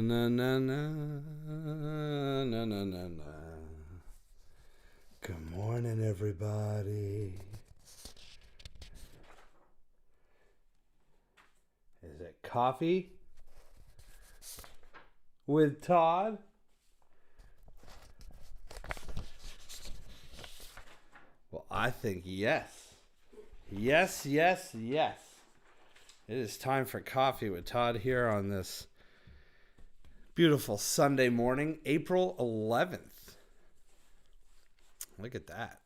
na na na na na na na. Good morning, everybody. Is it coffee with Todd? Well, I think yes. Yes, yes, yes. It is time for coffee with Todd here on this beautiful Sunday morning, April 11th. Look at that.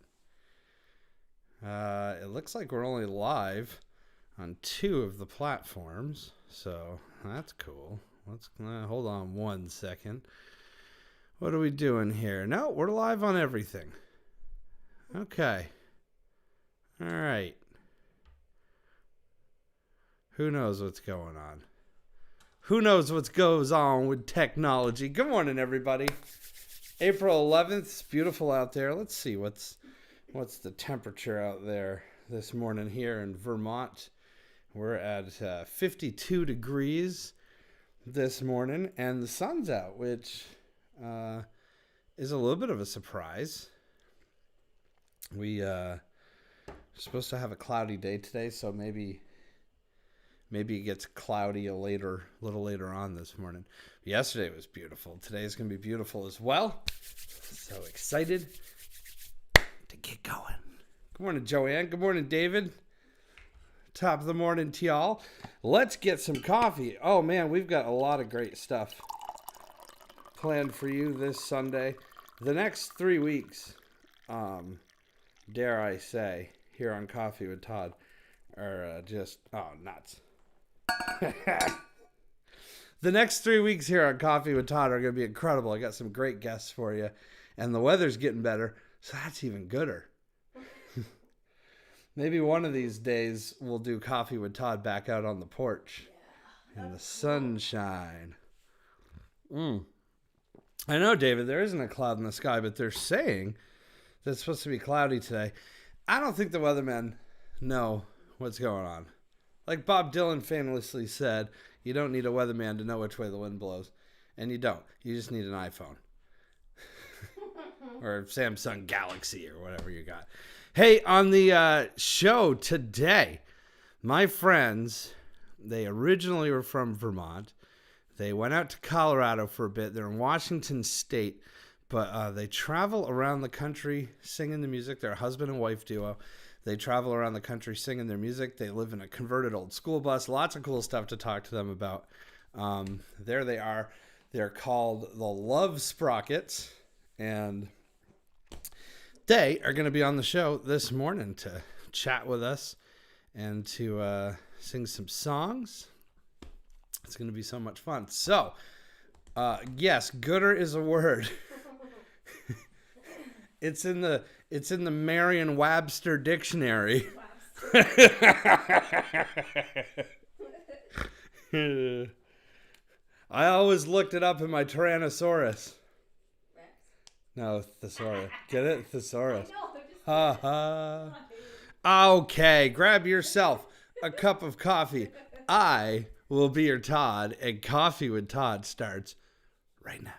It looks like we're only live on 2 of the platforms, so that's cool. Let's hold on 1 second. What are we doing here? No, we're live on everything. Okay. All right. Who knows what's going on? Who knows what goes on with technology? Good morning, everybody. April 11th. It's beautiful out there. Let's see what's the temperature out there this morning here in Vermont. We're at 52 degrees this morning, and the sun's out, which is a little bit of a surprise. We're supposed to have a cloudy day today, so maybe it gets cloudy a little later on this morning. Yesterday was beautiful. Today's going to be beautiful as well. So excited to get going. Good morning, Joanne. Good morning, David. Top of the morning to y'all. Let's get some coffee. Oh, man, we've got a lot of great stuff planned for you this Sunday. The next 3 weeks, dare I say, here on Coffee with Todd, are just, nuts. The next 3 weeks here on Coffee with Todd are going to be incredible. I got some great guests for you, and the weather's getting better, so that's even gooder. Maybe one of these days we'll do Coffee with Todd back out on the porch in the sunshine. I know, David, there isn't a cloud in the sky, but they're saying that it's supposed to be cloudy today. I don't think the weathermen know what's going on. Like Bob Dylan famously said, you don't need a weatherman to know which way the wind blows. And you don't. You just need an iPhone. Or Samsung Galaxy or whatever you got. Hey, on the show today, my friends, they originally were from Vermont. They went out to Colorado for a bit. They're in Washington State. But they travel around the country singing the music. They're a husband and wife duo. They travel around the country singing their music. They live in a converted old school bus. Lots of cool stuff to talk to them about. There they are. They're called the Love Sprockets. And they are going to be on the show this morning to chat with us and to sing some songs. It's going to be so much fun. So, yes, gooder is a word. It's in the Merriam-Webster dictionary. I always looked it up in my Tyrannosaurus. Rex? No, thesaurus. Get it? Thesaurus. Ha ha. Okay, grab yourself a cup of coffee. I will be your Todd, and Coffee with Todd starts right now.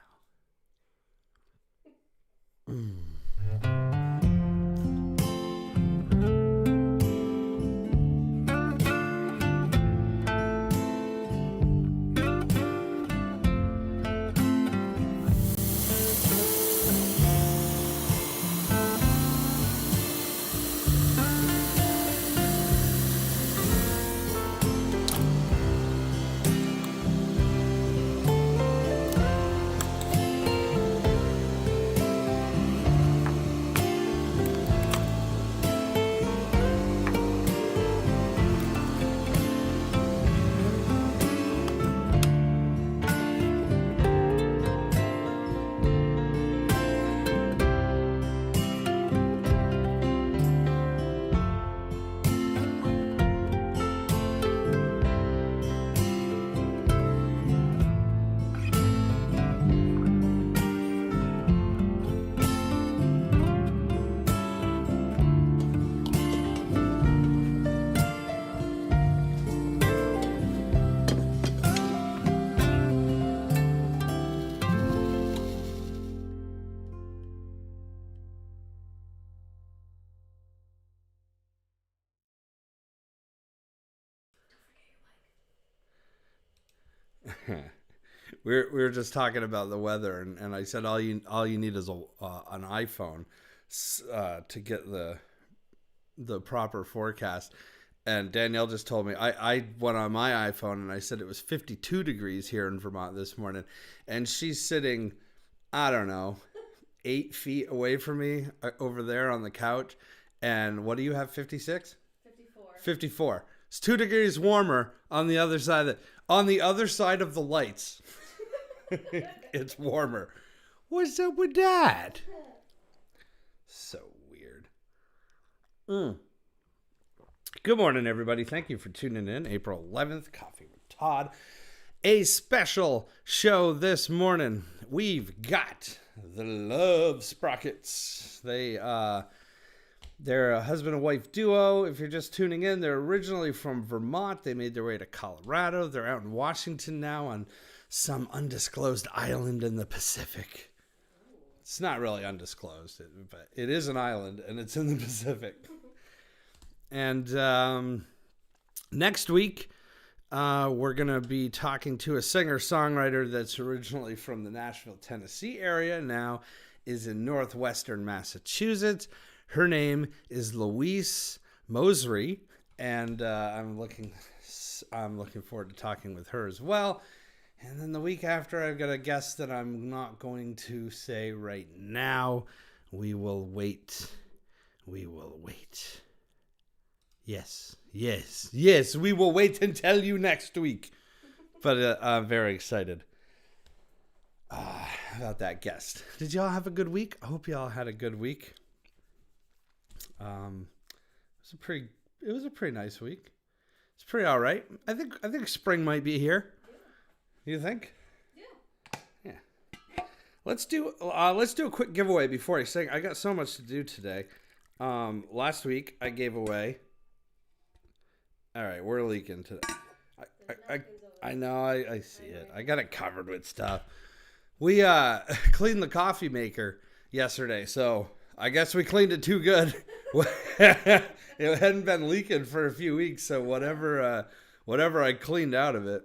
We were just talking about the weather, and I said all you need is an iPhone to get the proper forecast. And Danielle just told me, I went on my iPhone and I said it was 52 degrees here in Vermont this morning, and she's sitting, I don't know, 8 feet away from me over there on the couch. And what do you have? 56? 54. It's 2 degrees warmer on the other side of the lights. It's warmer. What's up with that? So weird. Good morning, everybody. Thank you for tuning in. April 11th, Coffee with Todd. A special show this morning. We've got the Love Sprockets. They're a husband and wife duo. If you're just tuning in, they're originally from Vermont. They made their way to Colorado. They're out in Washington now on some undisclosed island in the Pacific. It's not really undisclosed, but it is an island, and it's in the Pacific. And next week, we're going to be talking to a singer-songwriter that's originally from the Nashville, Tennessee area, now is in northwestern Massachusetts. Her name is Louise Mosery, and I'm looking forward to talking with her as well. And then the week after, I've got a guest that I'm not going to say right now. We will wait. Yes, we will wait and tell you next week. But I'm very excited about that guest. Did y'all have a good week? I hope y'all had a good week. It was a pretty nice week. It's pretty all right. I think spring might be here. Yeah. You think? Yeah. Let's do a quick giveaway before I sing. I got so much to do today. Last week I gave away. All right, we're leaking today. I know. I see it. I got it covered with stuff. We cleaned the coffee maker yesterday, so I guess we cleaned it too good. It hadn't been leaking for a few weeks, so whatever I cleaned out of it.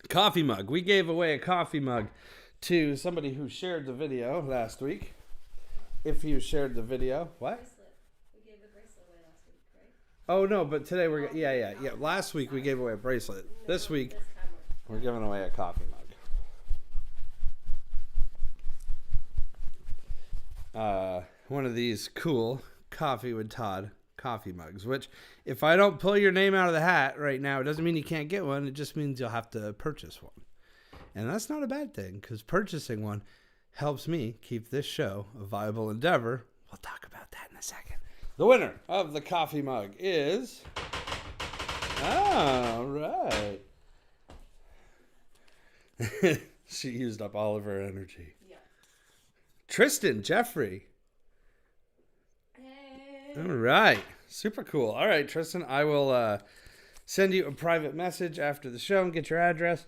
Coffee mug. We gave away a coffee mug to somebody who shared the video last week. If you shared the video, what? Bracelet. We gave the bracelet away last week, right? Oh no, but today yeah. Last week we gave away a bracelet. This week we're giving away a coffee mug. One of these cool Coffee with Todd coffee mugs, which if I don't pull your name out of the hat right now, it doesn't mean you can't get one. It just means you'll have to purchase one. And that's not a bad thing, because purchasing one helps me keep this show a viable endeavor. We'll talk about that in a second. The winner of the coffee mug is... All right. She used up all of her energy. Yeah. Tristan Jeffrey. Hey. All right. Super cool. All right, Tristan, I will send you a private message after the show and get your address.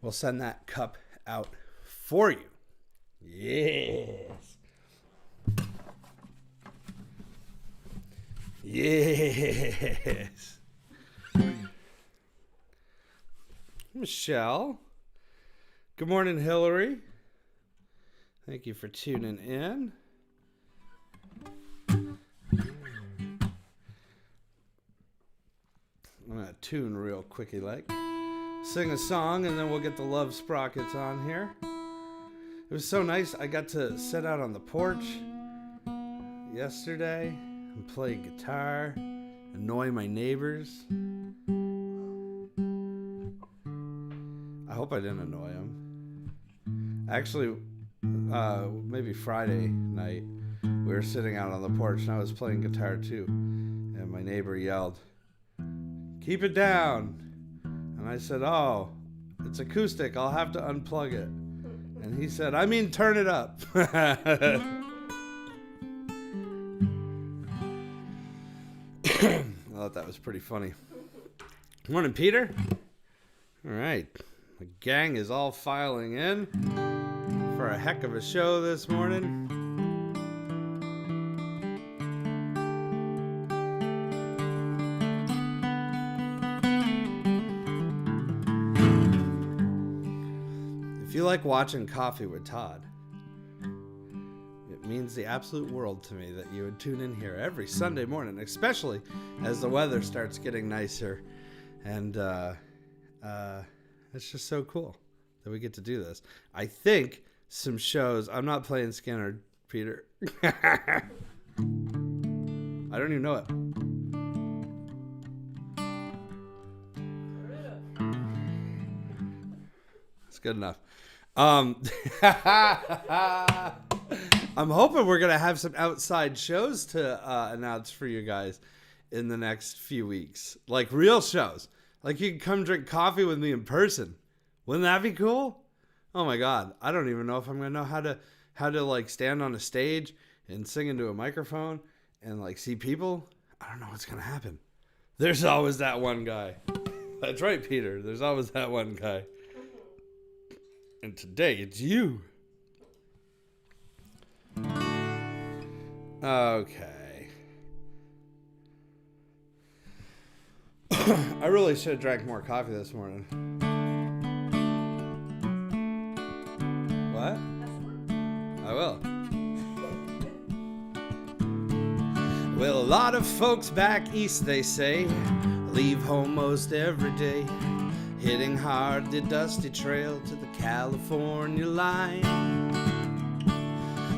We'll send that cup out for you. Yes. Yes. Michelle. Good morning, Hillary. Thank you for tuning in. I'm going to tune real quickie like. Sing a song and then we'll get the Love Sprockets on here. It was so nice. I got to sit out on the porch yesterday and play guitar, annoy my neighbors. I hope I didn't annoy them. Actually, maybe Friday night, we were sitting out on the porch and I was playing guitar too. And my neighbor yelled, "Keep it down." And I said, "Oh, it's acoustic. I'll have to unplug it." And he said, "I mean, turn it up." I thought that was pretty funny. Morning, Peter. All right. The gang is all filing in for a heck of a show this morning. If you like watching Coffee with Todd, it means the absolute world to me that you would tune in here every Sunday morning, especially as the weather starts getting nicer. And it's just so cool that we get to do this. I think some shows, I'm not playing Skinner, Peter. I don't even know it. It's good enough. I'm hoping we're going to have some outside shows to announce for you guys in the next few weeks. Like real shows. Like you can come drink coffee with me in person. Wouldn't that be cool? Oh my God. I don't even know if I'm going to know how to like stand on a stage and sing into a microphone and like see people. I don't know what's going to happen. There's always that one guy. That's right, Peter. There's always that one guy. And today it's you. Okay. I really should have drank more coffee this morning. What? I will. Well, a lot of folks back east, they say, leave home most every day, hitting hard the dusty trail to the California line.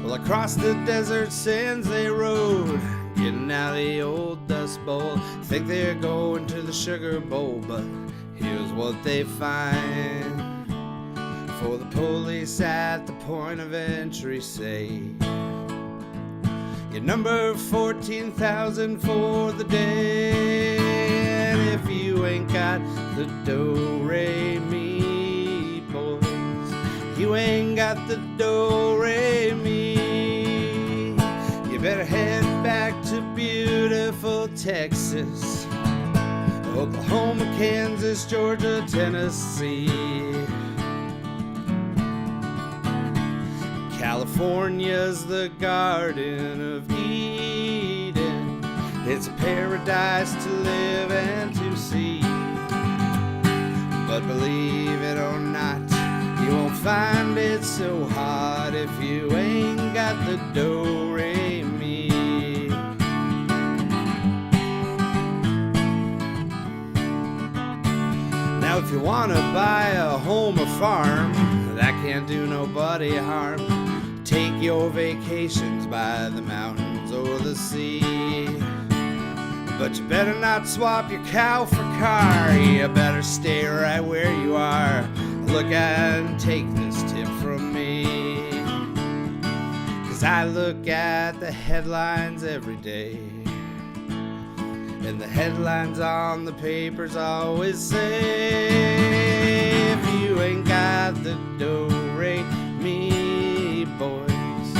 Well, across the desert sands they rode, getting out of the old dust bowl. Think they're going to the sugar bowl, but here's what they find. For the police at the point of entry say, you're number 14,000 for the day. And if you ain't got the do-re-mi, boys, you ain't got the do-re-mi, you better head back to beautiful Texas, Oklahoma, Kansas, Georgia, Tennessee. California's the Garden of Eden. It's a paradise to live and to see. But believe it or not, you won't find it so hot if you ain't got the do-re-mi. Now if you want to buy a home or farm, that can't do nobody harm. Take your vacations by the mountains or the sea. But you better not swap your cow for car. You better stay right where you are. Look at and take this tip from me. 'Cause I look at the headlines every day, and the headlines on the papers always say, if you ain't got the do-re-mi, boys,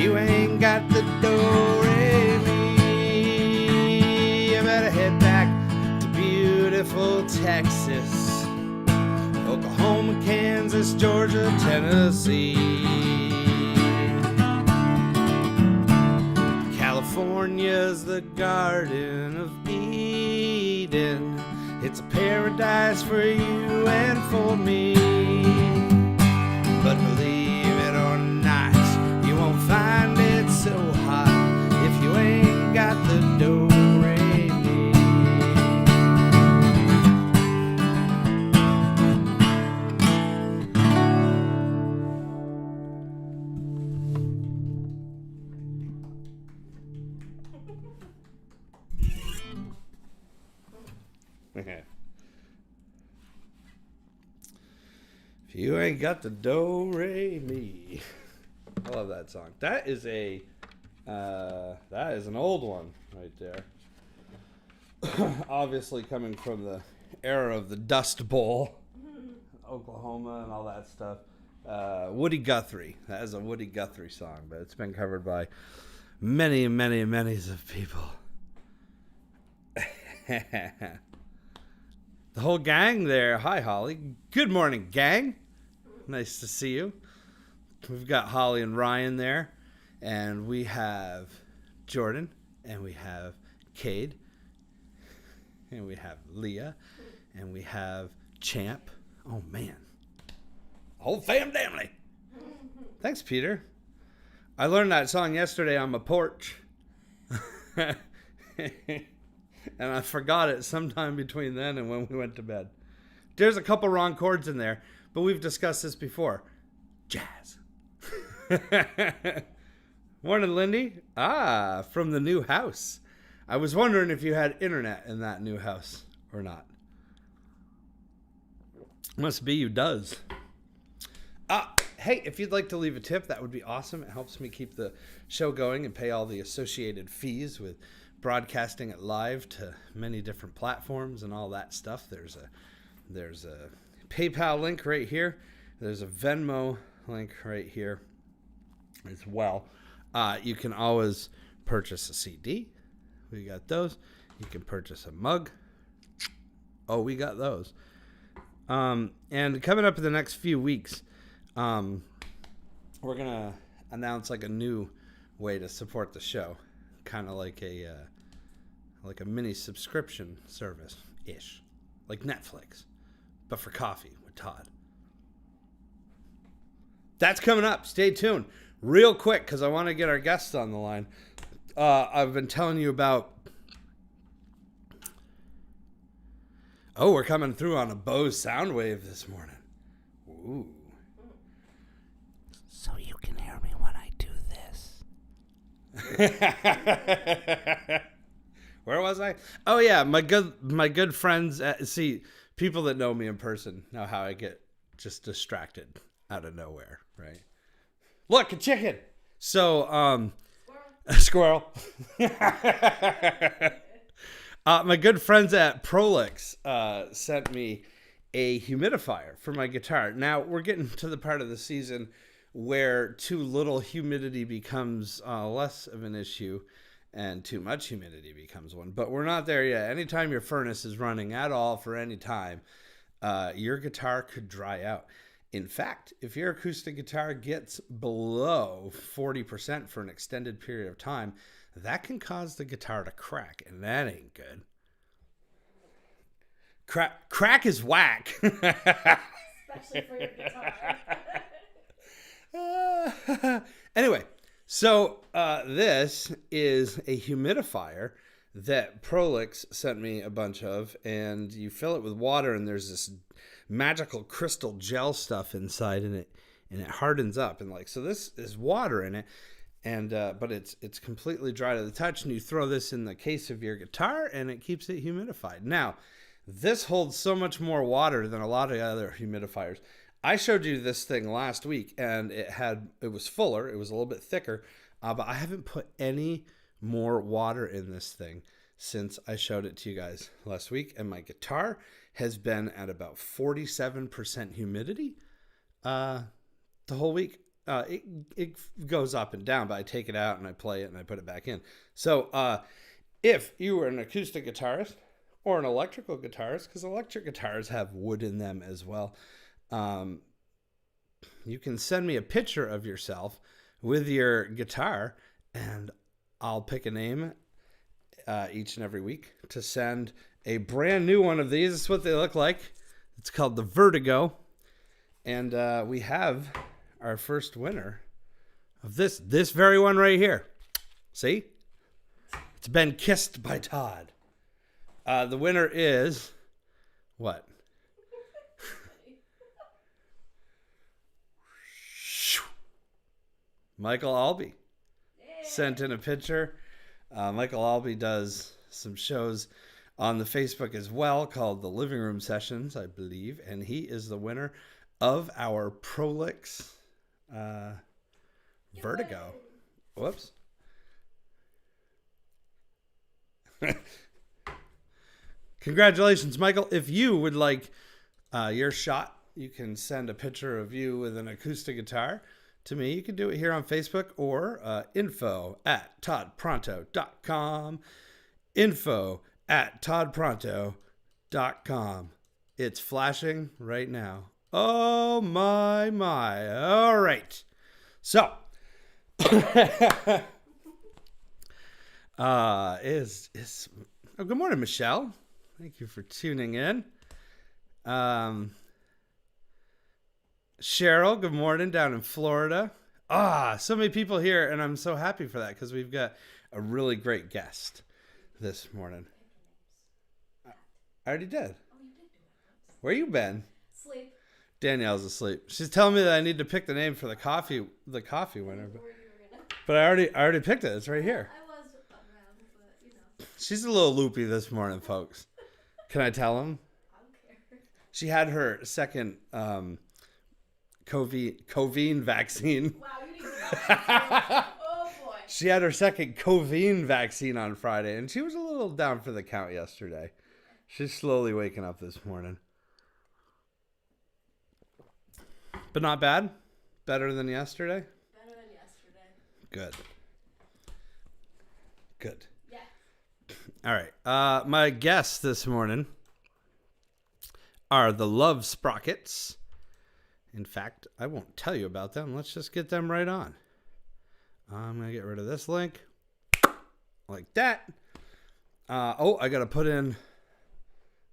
you ain't got the do-re-mi, you better head back to beautiful Texas, Oklahoma, Kansas, Georgia, Tennessee. California's the Garden of Eden. It's a paradise for you and for me. But believe it or not, you won't find it so hot if you ain't got the do-re-mi. If you ain't got the do-re-mi. I love that song. That is an old one right there. Obviously coming from the era of the Dust Bowl, Oklahoma and all that stuff. Woody Guthrie. That is a Woody Guthrie song, but it's been covered by many, many, many of people. The whole gang there. Hi, Holly. Good morning, gang. Nice to see you. We've got Holly and Ryan there, and we have Jordan, and we have Cade, and we have Leah, and we have Champ. Oh, man. Whole family. Thanks, Peter. I learned that song yesterday on my porch. And I forgot it sometime between then and when we went to bed. There's a couple wrong chords in there, but we've discussed this before. Jazz. Morning, Lindy. From the new house. I was wondering if you had internet in that new house or not. Must be you does. Hey, if you'd like to leave a tip, that would be awesome. It helps me keep the show going and pay all the associated fees with broadcasting it live to many different platforms and all that stuff. There's a PayPal link right here. There's a Venmo link right here as well. You can always purchase a CD. We got those. You can purchase a mug. Oh, we got those. And coming up in the next few weeks, we're going to announce like a new way to support the show. Kind of like a mini subscription service-ish. Like Netflix, but for coffee with Todd. That's coming up. Stay tuned. Real quick, because I want to get our guests on the line. I've been telling you about... Oh, we're coming through on a Bose Soundwave this morning. Ooh. So you can hear me when I do this. Where was I? Oh yeah, my good friends. See, people that know me in person know how I get just distracted out of nowhere, right? Look, a chicken. So, squirrel. My good friends at Prolix sent me a humidifier for my guitar. Now we're getting to the part of the season where too little humidity becomes less of an issue and too much humidity becomes one. But we're not there yet. Anytime your furnace is running at all for any time, your guitar could dry out. In fact, if your acoustic guitar gets below 40% for an extended period of time, that can cause the guitar to crack, and that ain't good. Crack is whack. Especially for your guitar. Anyway, so this is a humidifier that Prolix sent me a bunch of, and you fill it with water, and there's this magical crystal gel stuff inside, and it hardens up, and like so. This is water in it, and but it's completely dry to the touch, and you throw this in the case of your guitar, and it keeps it humidified. Now, this holds so much more water than a lot of other humidifiers. I showed you this thing last week, and it was fuller. It was a little bit thicker, but I haven't put any more water in this thing since I showed it to you guys last week. And my guitar has been at about 47% humidity the whole week. It goes up and down, but I take it out and I play it and I put it back in. So if you were an acoustic guitarist or an electrical guitarist, because electric guitars have wood in them as well, you can send me a picture of yourself with your guitar, and I'll pick a name each and every week to send a brand new one of these. This is what they look like. It's called the Vertigo, and we have our first winner of this very one right here. See? It's been kissed by Todd. The winner is what? Michael Albee sent in a picture. Michael Albee does some shows on the Facebook as well called the Living Room Sessions, I believe, and he is the winner of our Prolix Vertigo. Whoops. Congratulations, Michael. If you would like your shot, you can send a picture of you with an acoustic guitar to me. You can do it here on Facebook or info@toddpronto.com. info@toddpronto.com. It's flashing right now. Oh, my. All right. So, oh, good morning, Michelle. Thank you for tuning in. Cheryl, good morning down in Florida. So many people here, and I'm so happy for that because we've got a really great guest this morning. I already did. Oh, you did do it. Where you been? Sleep. Danielle's asleep. She's telling me that I need to pick the name for the coffee winner, Where you were gonna. but I already picked it. It's right here. I was around, but you know. She's a little loopy this morning, folks. Can I tell him? I don't care. She had her second COVID vaccine. Wow, you need to. Oh boy. She had her second COVID vaccine on Friday, and she was a little down for the count yesterday. She's slowly waking up this morning. But not bad. Better than yesterday. Better than yesterday. Good. Good. Yeah. All right. My guests this morning are the Love Sprockets. In fact, I won't tell you about them. Let's just get them right on. I'm going to get rid of this link. Like that. I got to put in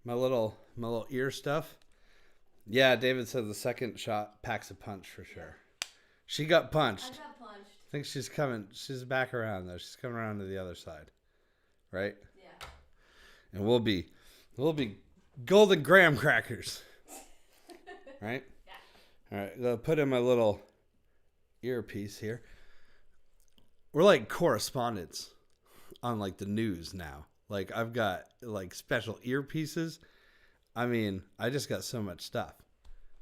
my little ear stuff. Yeah, David said the second shot packs a punch for sure. She got punched. I got punched. I think she's coming. She's back around though. She's coming around to the other side. Right? Yeah. And we'll be golden graham crackers. Right? Yeah. All right, I'll put in my little earpiece here. We're like correspondents on like the news now. Like I've got like special earpieces. I mean, I just got so much stuff.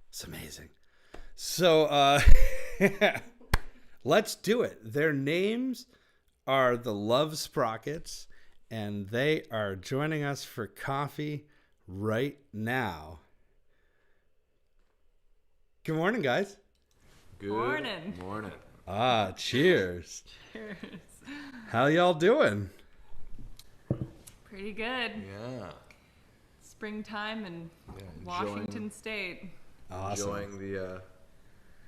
It's amazing. So let's do it. Their names are the Love Sprockets, and they are joining us for coffee right now. Good morning, guys. Good Morning. morning. Cheers. Cheers. How y'all doing? Pretty good. Yeah. Springtime in enjoying- Washington State. Awesome. Enjoying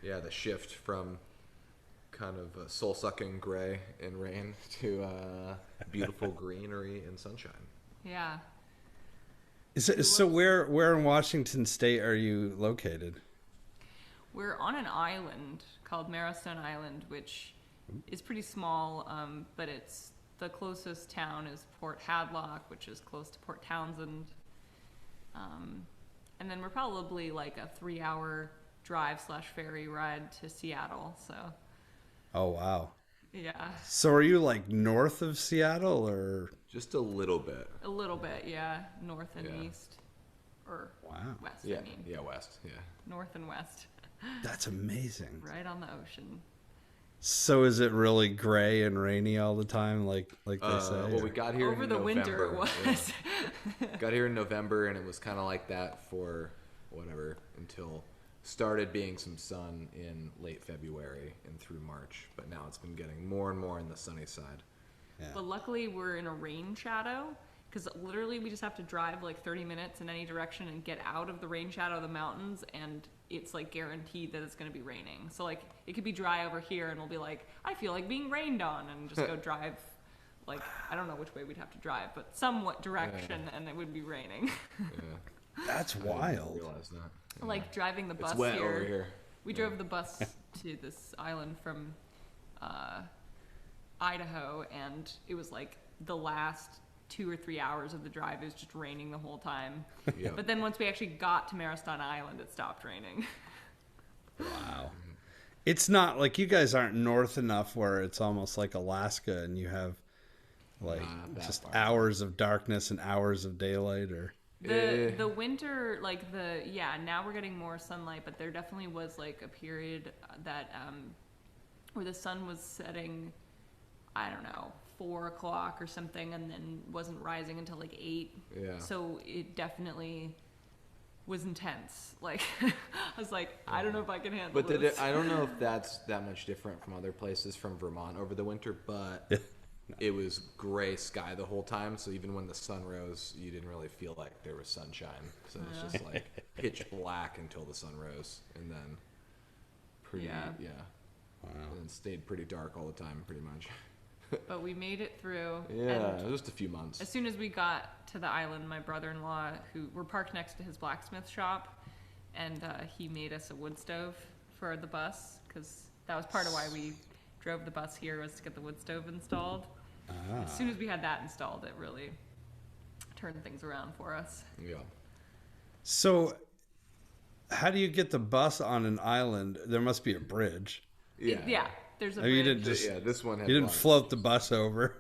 the shift from kind of soul-sucking gray and rain to beautiful greenery and sunshine. Yeah. So where in Washington State are you located? We're on an island called Marrowstone Island, which is pretty small, but it's the closest town is Port Hadlock, which is close to Port Townsend. And then we're probably like a 3-hour drive/ferry ride to Seattle. So, Oh, wow. yeah, So are you like north of Seattle or? Just a little bit. a little bit, yeah, north and Yeah. east, or Wow. west, Yeah. I mean, Yeah, west. Yeah. north and west, That's amazing. right on the ocean. So is it really gray and rainy all the time like they say? Well, we got here Over in the November. winter it was. Yeah. Got here in November, and it was kind of like that for whatever until started being some sun in late February and through March. But now it's been getting more and more in the sunny side. Yeah. But luckily we're in a rain shadow, because literally we just have to drive like 30 minutes in any direction and get out of the rain shadow of the mountains, and it's like guaranteed that it's going to be raining. So like it could be dry over here and we'll be like, I feel like being rained on, and just go drive like, I don't know which way we'd have to drive, but somewhat direction, and it would be raining. Yeah. That's I didn't wild. realize that. Yeah. Like driving the bus It's wet over here. We drove the bus to this island from Idaho, and it was like the last 2 or 3 hours of the drive, it was just raining the whole time. Yeah. But then once we actually got to Marrowstone Island, it stopped raining. Wow. It's not like you guys aren't north enough where it's almost like Alaska and you have like Not that just far. hours of darkness and hours of daylight or The winter, like now we're getting more sunlight, but there definitely was like a period that where the sun was setting, I don't know, 4 o'clock or something, and then wasn't rising until like 8. Yeah. So it definitely was intense. Like I was like, I don't know if I can handle But this. I don't know if that's that much different from other places from Vermont over the winter, but it was gray sky the whole time. So even when the sun rose, you didn't really feel like there was sunshine. So it was just like pitch black until the sun rose, and then Yeah. wow. and then stayed pretty dark all the time, pretty much. But we made it through. Yeah, And it was just a few months. as soon as we got to the island, my brother-in-law, who we're parked next to his blacksmith shop, and he made us a wood stove for the bus because that was part of why we drove the bus here, was to get the wood stove installed. As soon as we had that installed, it really turned things around for us. Yeah. So, how do you get the bus on an island? There must be a bridge. Yeah. There's a Oh, you bridge. didn't just Yeah, this one had you didn't lots. float the bus over.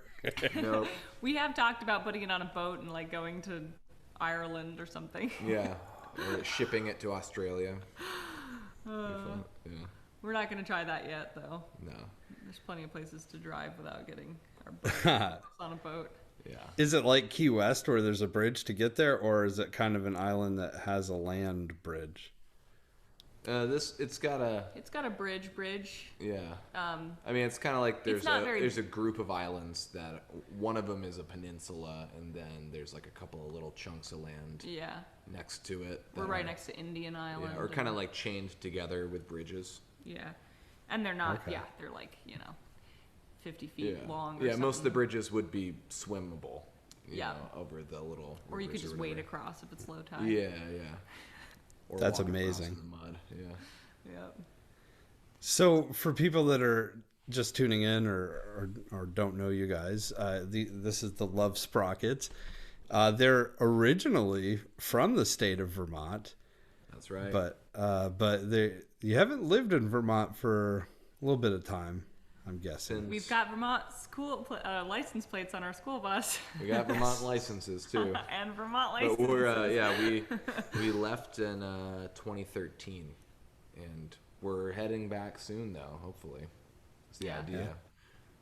Nope. We have talked about putting it on a boat and like going to Ireland or something. Yeah. Or shipping it to Australia. Yeah. We're not going to try that yet, though. No. There's plenty of places to drive without getting our boat on a boat. Yeah. Is it like Key West where there's a bridge to get there, or is it kind of an island that has a land bridge? It's got a bridge. yeah. Um, I mean, it's kind of like It's not very- there's a group of islands that one of them is a peninsula, and then there's like a couple of little chunks of land yeah. next to it. We're that right are- next to Indian Island. Yeah, or kind of and- like chained together with bridges. Yeah. And they're not, Okay. they're like, 50 feet Yeah. long or Yeah, most of the something. bridges would be swimmable. You Yeah. know, over the little. Or you could rivers just or wade whatever. across if it's low tide. Yeah, yeah. Or That's walk across amazing. in the mud. Yeah. Yep. So, for people that are just tuning in or don't know you guys, this is the Love Sprockets. They're originally from the state of Vermont, That's right. but you haven't lived in Vermont for a little bit of time, I'm guessing. Since- We've got Vermont school license plates on our school bus. We got Vermont licenses too. And Vermont But licenses. we're we left in 2013, and we're heading back soon though. Hopefully, that's the Yeah. idea. Yeah.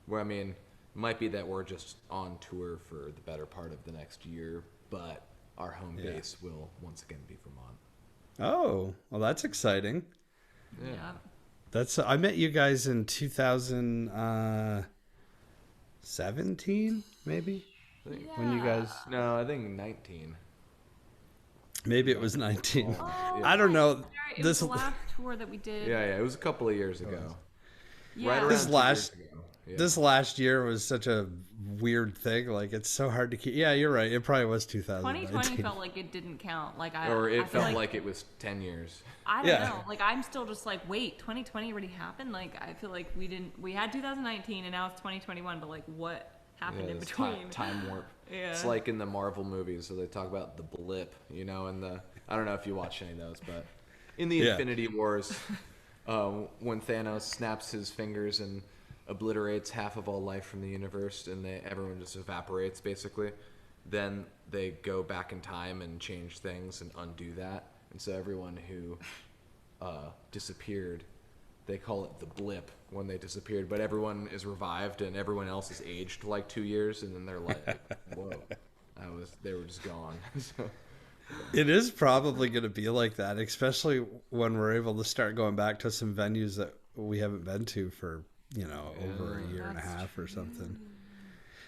Where I mean, it might be that we're just on tour for the better part of the next year, but our home Yeah. base will once again be Vermont. Oh, well, that's exciting. Yeah. I met you guys in 2017, maybe. I think- When you guys, No, I think 19. maybe it was 19. Oh, I don't know. right. It This was the last tour that we did. Yeah, yeah, it was a couple of years ago. Yeah. Right around This 2 last- years ago. Yeah. This last year was such a weird thing. Like, it's so hard to keep. Yeah, you're right. It probably was 2019. 2020 felt like it didn't count. Like or I it feel felt like it was 10 years. I don't Yeah. know. Like I'm still just like, wait, 2020 already happened. Like I feel like we had 2019 and now it's 2021. But like, what happened in it's between? time warp. Yeah. It's like in the Marvel movies, so they talk about the blip, and I don't know if you watch any of those, but in the Yeah. Infinity Wars, when Thanos snaps his fingers and obliterates half of all life from the universe, and everyone just evaporates basically, then they go back in time and change things and undo that, and so everyone who disappeared, they call it the blip when they disappeared, but everyone is revived and everyone else is aged like 2 years, and then they're like, whoa, they were just gone. So, It is probably going to be like that, especially when we're able to start going back to some venues that we haven't been to for, over a year and a That's half or something.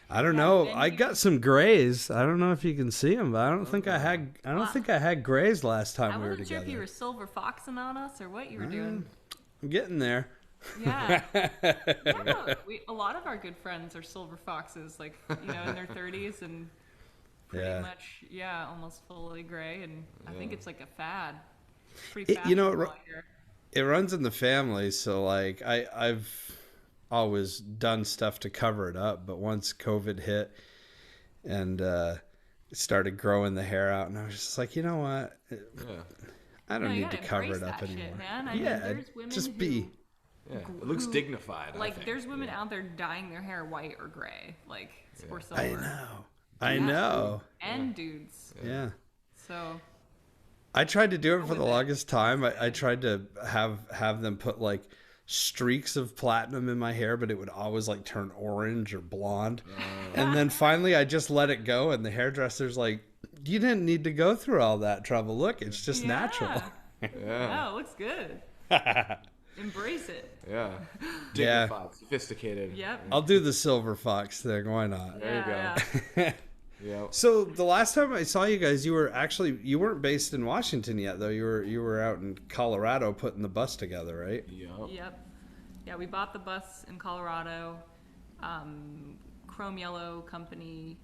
I don't know. I got some grays. I don't know if you can see them, but I don't think I had grays last time I we were wasn't sure together. if you were silver foxing on us or what you were doing. I'm getting there. Yeah. A lot of our good friends are silver foxes, like in their 30s and pretty Yeah. much, almost fully gray. And I think it's like a fad. It's pretty It- fashionable out here. It runs in the family, so like I've always done stuff to cover it up, but once COVID hit and started growing the hair out, and I was just like, you know what? yeah. I don't No, you need to gotta cover embrace it up that anymore. shit, man. I mean, Yeah, there's women just who, be. Yeah, it looks who- dignified. I Like, think. there's women Yeah. out there dyeing their hair white or gray, like, or silver. I know. And dudes. Yeah. So, I tried to do it for with the it. longest time. I tried to have them put like streaks of platinum in my hair, but it would always like turn orange or blonde. And then finally I just let it go, and the hairdresser's like, you didn't need to go through all that trouble. Look, it's just natural. Yeah. Oh, it looks good. Embrace it. Yeah. Yeah. Dignified, sophisticated. Yep. I'll do the silver fox thing. Why not? There you go. Yeah. Yeah. So the last time I saw you guys, you weren't based in Washington yet, though. You were out in Colorado putting the bus together, right? Yep. Yep. Yeah, we bought the bus in Colorado. Chrome Yellow Company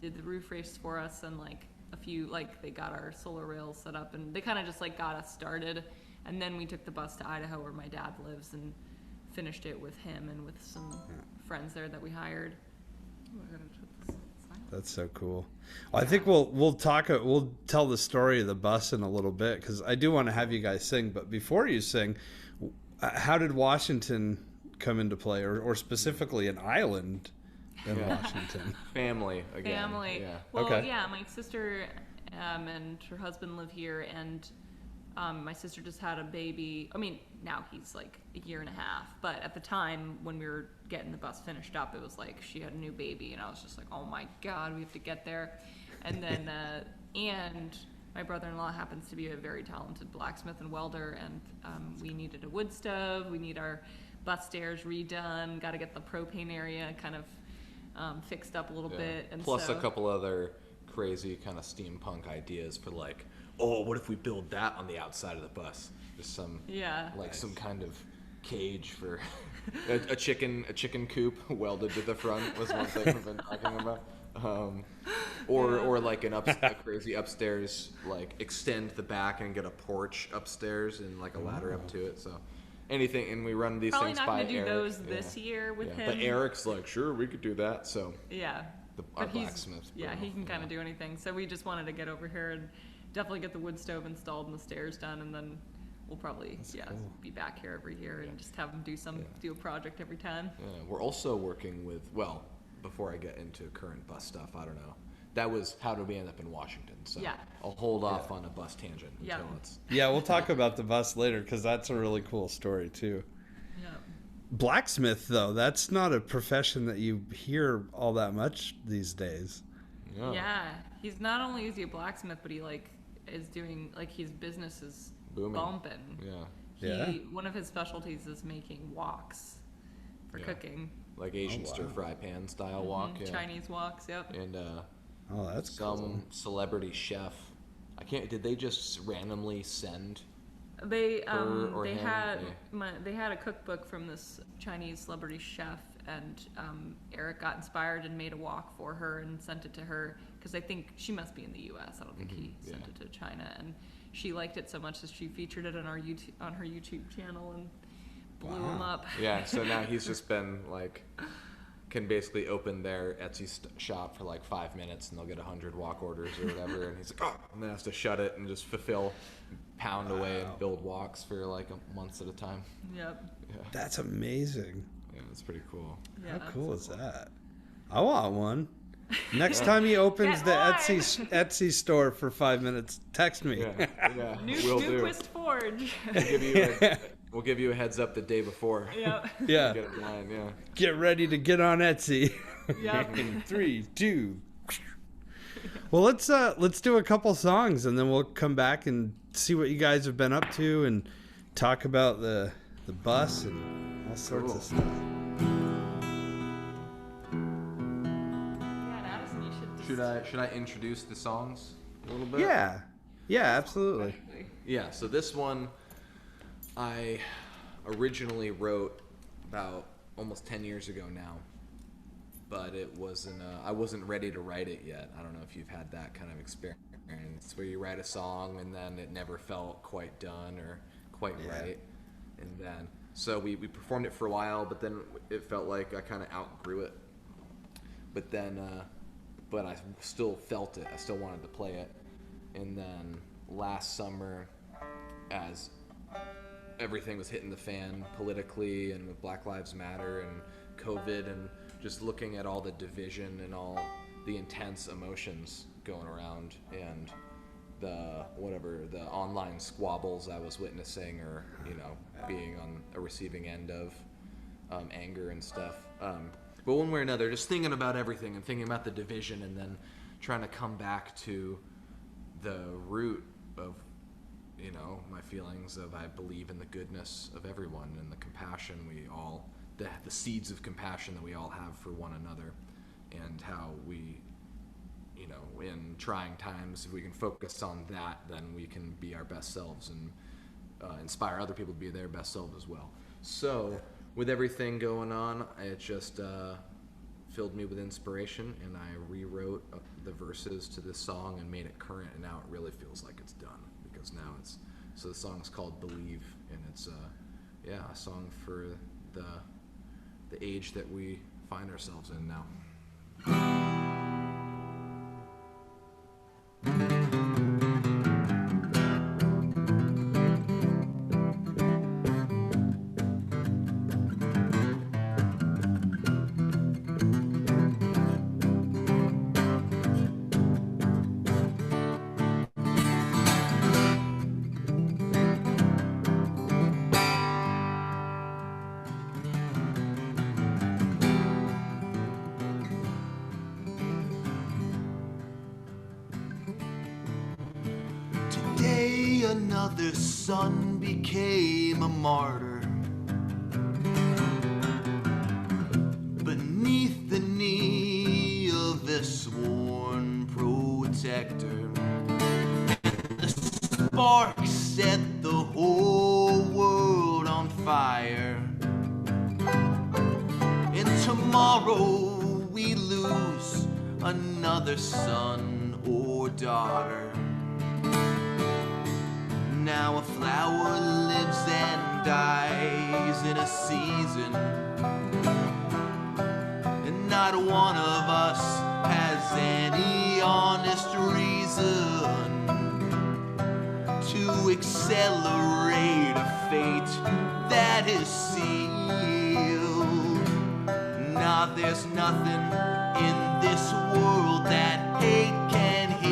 did the roof race for us, and like a few, like, they got our solar rails set up, and they kind of just, like, got us started. And then we took the bus to Idaho, where my dad lives, and finished it with him and with some friends there that we hired. Ooh, I gotta put this silent. That's so cool. Well, I think we'll tell the story of the bus in a little bit, because I do want to have you guys sing. But before you sing, how did Washington come into play, or specifically an island in Washington? Family again. Family. Yeah. Well, Okay. yeah, my sister and her husband live here, and my sister just had a baby. I mean, now he's like a year and a half, but at the time when we were getting the bus finished up, it was like she had a new baby, and I was just like, oh my God, we have to get there. And then, and my brother-in-law happens to be a very talented blacksmith and welder, and we needed a wood stove, we need our bus stairs redone, got to get the propane area kind of fixed up a little bit. And Plus so, a couple other crazy kind of steampunk ideas for like, oh, what if we build that on the outside of the bus? Just some some kind of cage for a chicken coop welded to the front was one thing we've been talking about. Or like a crazy upstairs, like extend the back and get a porch upstairs and like a ladder up to it. So anything, and we run these probably things not by going to do Eric. those this year with him. But Eric's like, sure, we could do that. So Yeah. our But he's- blacksmith. Yeah, he can kind of do anything. So we just wanted to get over here and definitely get the wood stove installed and the stairs done, and then we'll probably cool. be back here every year and just have him do a project every time. Yeah, we're also working with, well, before I get into current bus stuff, I don't know. That was how did we end up in Washington? So Yeah. I'll hold off on a bus tangent Yeah. until it's. Yeah, we'll talk about the bus later, because that's a really cool story too. Yeah. Blacksmith, though, that's not a profession that you hear all that much these days. Yeah. He's not only is he a blacksmith, but he like is doing like his business is Booming. bumping. Yeah. One of his specialties is making woks for Yeah. cooking. Like Asian Oh, wow. stir fry pan style wok. Yeah. Chinese woks, yep. And Oh, that's some cool. celebrity chef. Did they just randomly send? They Her or they him, had yeah. they had a cookbook from this Chinese celebrity chef, and Eric got inspired and made a wok for her and sent it to her, because I think she must be in the U.S. I don't think he sent it to China, and she liked it so much that she featured it on her YouTube channel and blew him up. Yeah, so now he's just been like, can basically open their Etsy shop for like 5 minutes and they'll get 100 wok orders or whatever, and he's like, oh, and then has to shut it and just pound away and build woks for like months at a time. Yep. Yeah, That's amazing. yeah, it's pretty cool. Yeah. How cool is that? I want one. Next time he opens Get the one. Etsy store for 5 minutes, text me. Yeah, New will do. Newquist Forge. We'll give you a heads up the day before. Yep. Yeah. Get it in line, yeah. Get ready to get on Etsy. Yep. In 3, 2. Well, let's do a couple songs, and then we'll come back and see what you guys have been up to and talk about the bus and all sorts of Cool. stuff. Yeah, Addison, you should just... Should I introduce the songs a little bit? Yeah. Yeah, absolutely. Yeah, so this one I originally wrote about almost 10 years ago now, but it wasn't I wasn't ready to write it yet. I don't know if you've had that kind of experience where you write a song and then it never felt quite done or quite right. And then so we performed it for a while, but then it felt like I kind of outgrew it. But then but I still felt it. I still wanted to play it. And then last summer, as everything was hitting the fan politically and with Black Lives Matter and COVID and just looking at all the division and all the intense emotions going around and the online squabbles I was witnessing or, being on a receiving end of anger and stuff. But one way or another, just thinking about everything and thinking about the division and then trying to come back to the root of my feelings of I believe in the goodness of everyone and the compassion the seeds of compassion that we all have for one another, and how we, in trying times, if we can focus on that, then we can be our best selves and inspire other people to be their best selves as well. So with everything going on, it just filled me with inspiration, and I rewrote the verses to this song and made it current, and now it really feels like it's done, because now it's, so the song's called Believe, and it's a song for the age that we find ourselves in now. Today another son became a martyr beneath the knee of their sworn protector. The spark set the whole world on fire, and tomorrow we lose another son or daughter. Now a flower lives and dies in a season, and not one of us has any honest reason to accelerate a fate that is sealed. Nah, there's nothing in this world that hate can heal.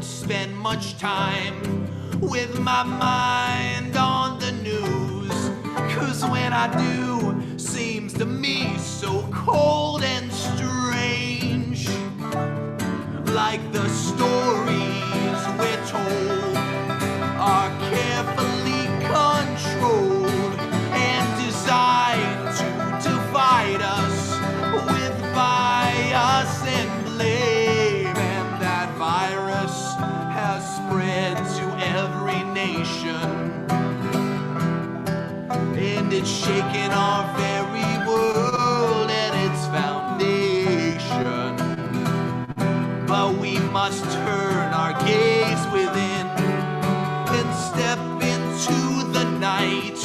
Spend much time with my mind on the news, 'cause when I do, seems to me so cold and strange. Like the stories we're told are carefully controlled and designed to divide us with bias and blame, and that virus has spread to every nation, and it's shaken our very world and its foundation. But we must turn our gaze within and step into the night,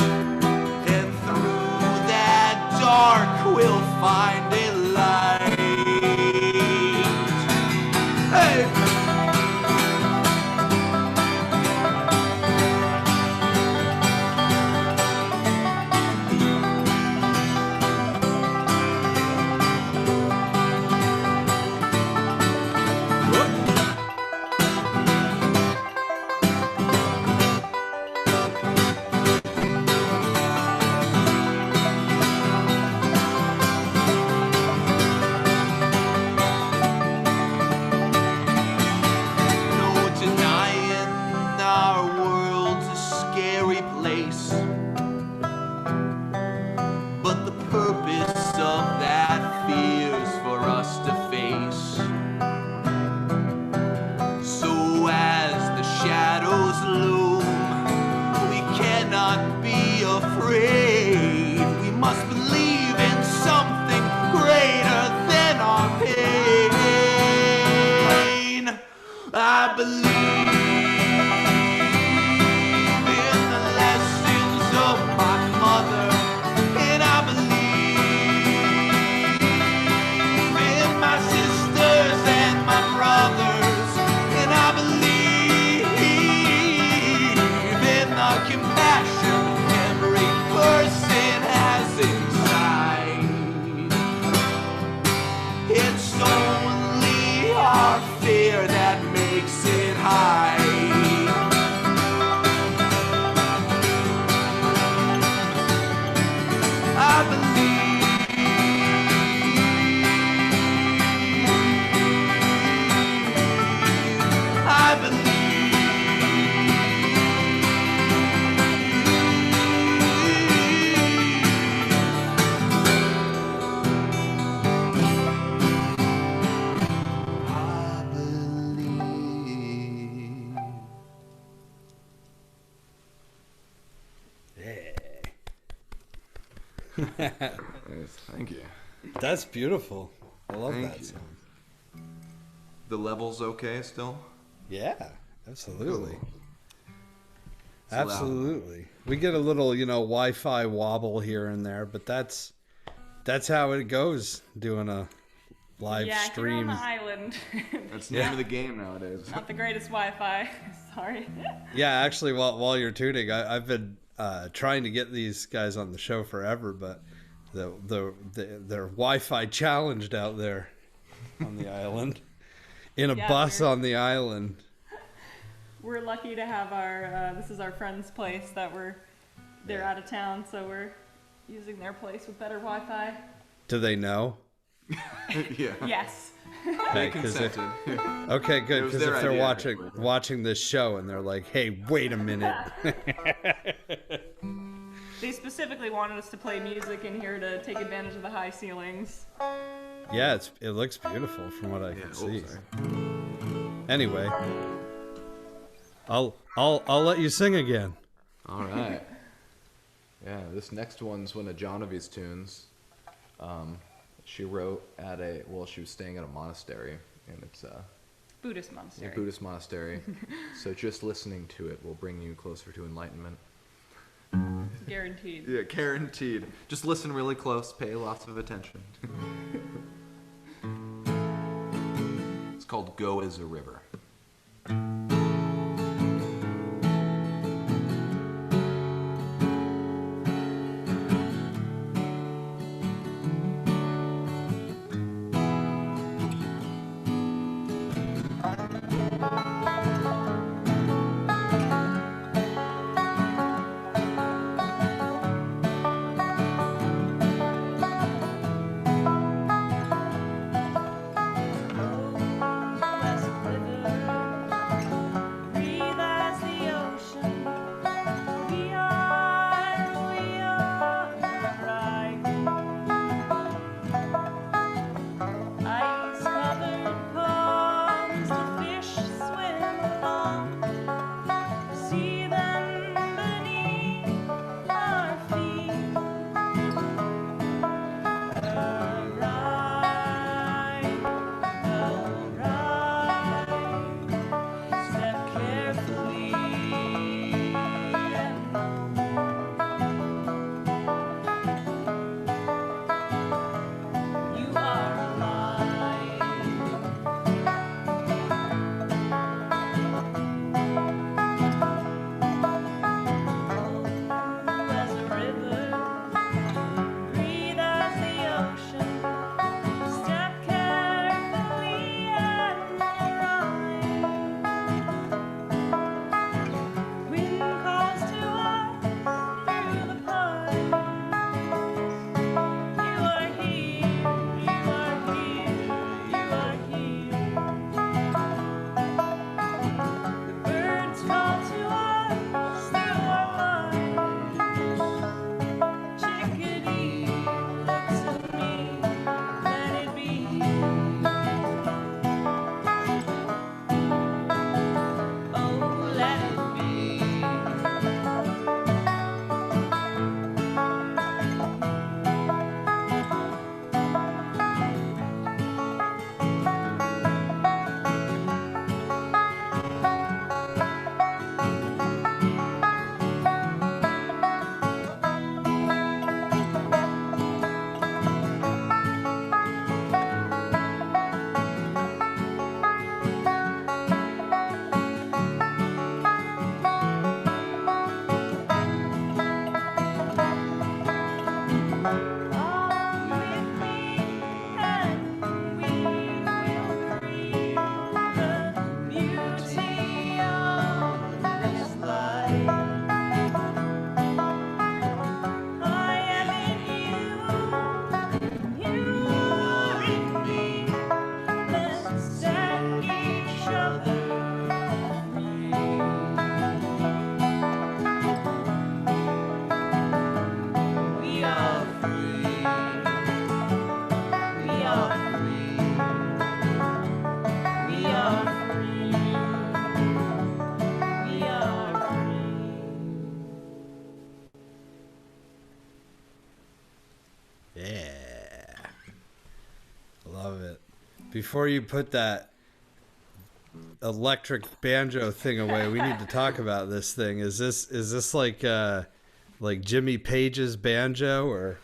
and through that dark we'll find a light. Hey! I believe in the lessons of my mother, and I believe in my sisters and my brothers, and I believe in the compassion every person has inside. It's only our fear that makes it hard. Yes, thank you. That's beautiful. I love Thank that you. song. The level's okay still? Yeah, absolutely. It's loud. Absolutely. We get a little, Wi-Fi wobble here and there, but that's how it goes doing a live Yeah, stream. here on the island. That's the name of the game nowadays. Not the greatest Wi-Fi. Sorry. Yeah, actually, while you're tuning, I've been trying to get these guys on the show forever, but they're Wi-Fi challenged out there on the island, in a Yeah, bus they're- on the island. We're lucky to have our. This is our friend's place that they're out of town, so we're using their place with better Wi-Fi. Do they know? Yeah. Yes. They Okay, 'cause if- consented. okay, good. It was Because their if they're idea, actually. watching this show and they're like, "Hey, wait a minute," They specifically wanted us to play music in here to take advantage of the high ceilings. yeah, it looks beautiful from what I Yeah, can oh, see. sorry. Anyway, I'll let you sing again. All right. Yeah, this next one's one of Jonavie's tunes. She wrote she was staying at a monastery, and it's Buddhist a monastery. Buddhist monastery. So just listening to it will bring you closer to enlightenment. Guaranteed. Yeah, guaranteed. Just listen really close, pay lots of attention. It's called Go as a River. Blessed river, Before you put that electric banjo thing away, we need to talk about this thing. Is this like Jimmy Page's banjo or?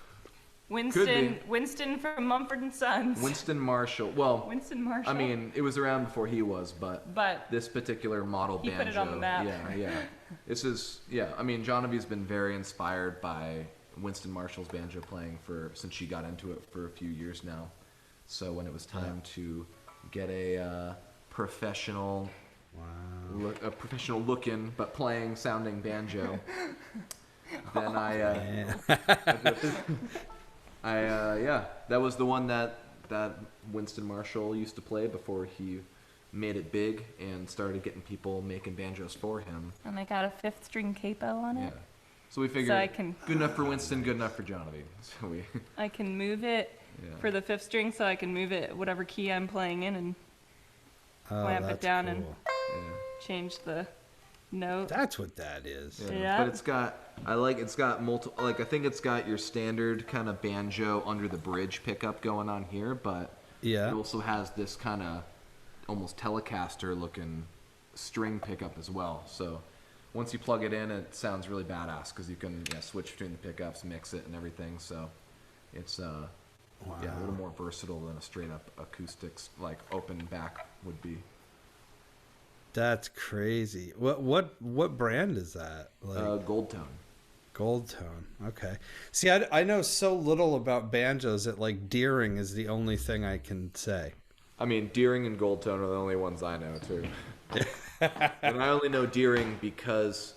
Winston from Mumford and Sons. Winston Marshall. Well, Winston Marshall. I mean, it was around before he was, but this particular model he banjo. put it on the map. Yeah. This is I mean, Johnavy's been very inspired by Winston Marshall's banjo playing since she got into it for a few years now. So when it was time to get a professional, a professional looking but playing sounding banjo, then that was the one that Winston Marshall used to play before he made it big and started getting people making banjos for him. And I got a 5th string capo on it. Yeah. So we figured, I can- good enough for Winston, good enough for Johnavy. So I can move it for the 5th string, so I can move it whatever key I'm playing in and clamp it down and change the note. That's what that is. Yeah. But it's got multiple, like I think it's got your standard kind of banjo under the bridge pickup going on here, but it also has this kind of almost Telecaster looking string pickup as well. So once you plug it in, it sounds really badass because you can switch between the pickups, mix it, and everything. So it's a little more versatile than a straight up acoustics like open back would be. That's crazy. What brand is that? Gold Tone. Gold Tone. Okay. See, I know so little about banjos that like Deering is the only thing I can say. I mean, Deering and Gold Tone are the only ones I know too. And I only know Deering because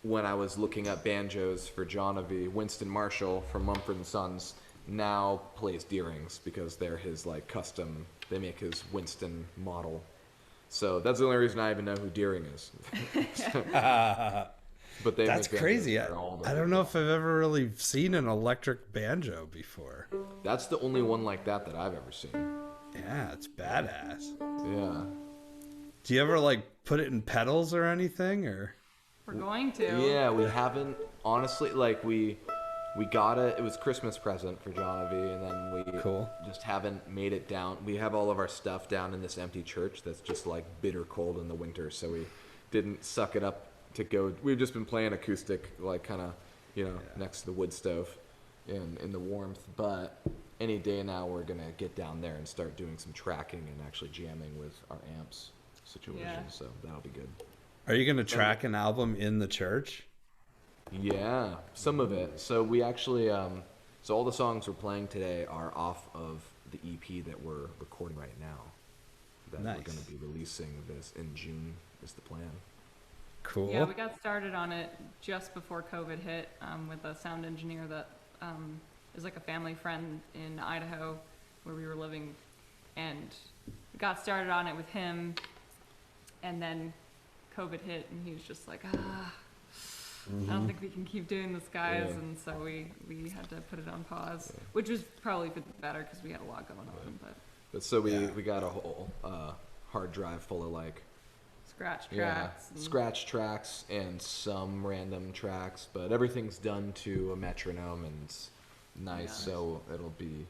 when I was looking up banjos for Johnaby, Winston Marshall from Mumford and Sons now plays Deerings because they're his like custom. They make his Winston model. So that's the only reason I even know who Deering is. But that's crazy. I don't know if I've ever really seen an electric banjo before. That's the only one like that I've ever seen. Yeah, it's badass. Yeah. Do you ever like put it in pedals or anything, or? We're going to. Yeah, we haven't honestly. Like we got it. It was Christmas present for Johnaby, and then we just haven't made it down. We have all of our stuff down in this empty church that's just like bitter cold in the winter, so we didn't suck it up to go. We've just been playing acoustic, like kind of, next to the wood stove, in the warmth. But any day now, we're gonna get down there and start doing some tracking and actually jamming with our amps situation. Yeah. So that'll be good. Are you gonna track an album in the church? Yeah, some of it. So we actually, so all the songs we're playing today are off of the EP that we're recording right now. That we're going to be releasing this in June is the plan. Cool. Yeah, we got started on it just before COVID hit with a sound engineer that is like a family friend in Idaho where we were living, and we got started on it with him, and then COVID hit, and he was just like, I don't think we can keep doing this, guys, and so we had to put it on pause, which was probably for the better because we had a lot going on. But so we got a whole hard drive full of like scratch tracks and some random tracks, but everything's done to a metronome and it's nice, so it'll be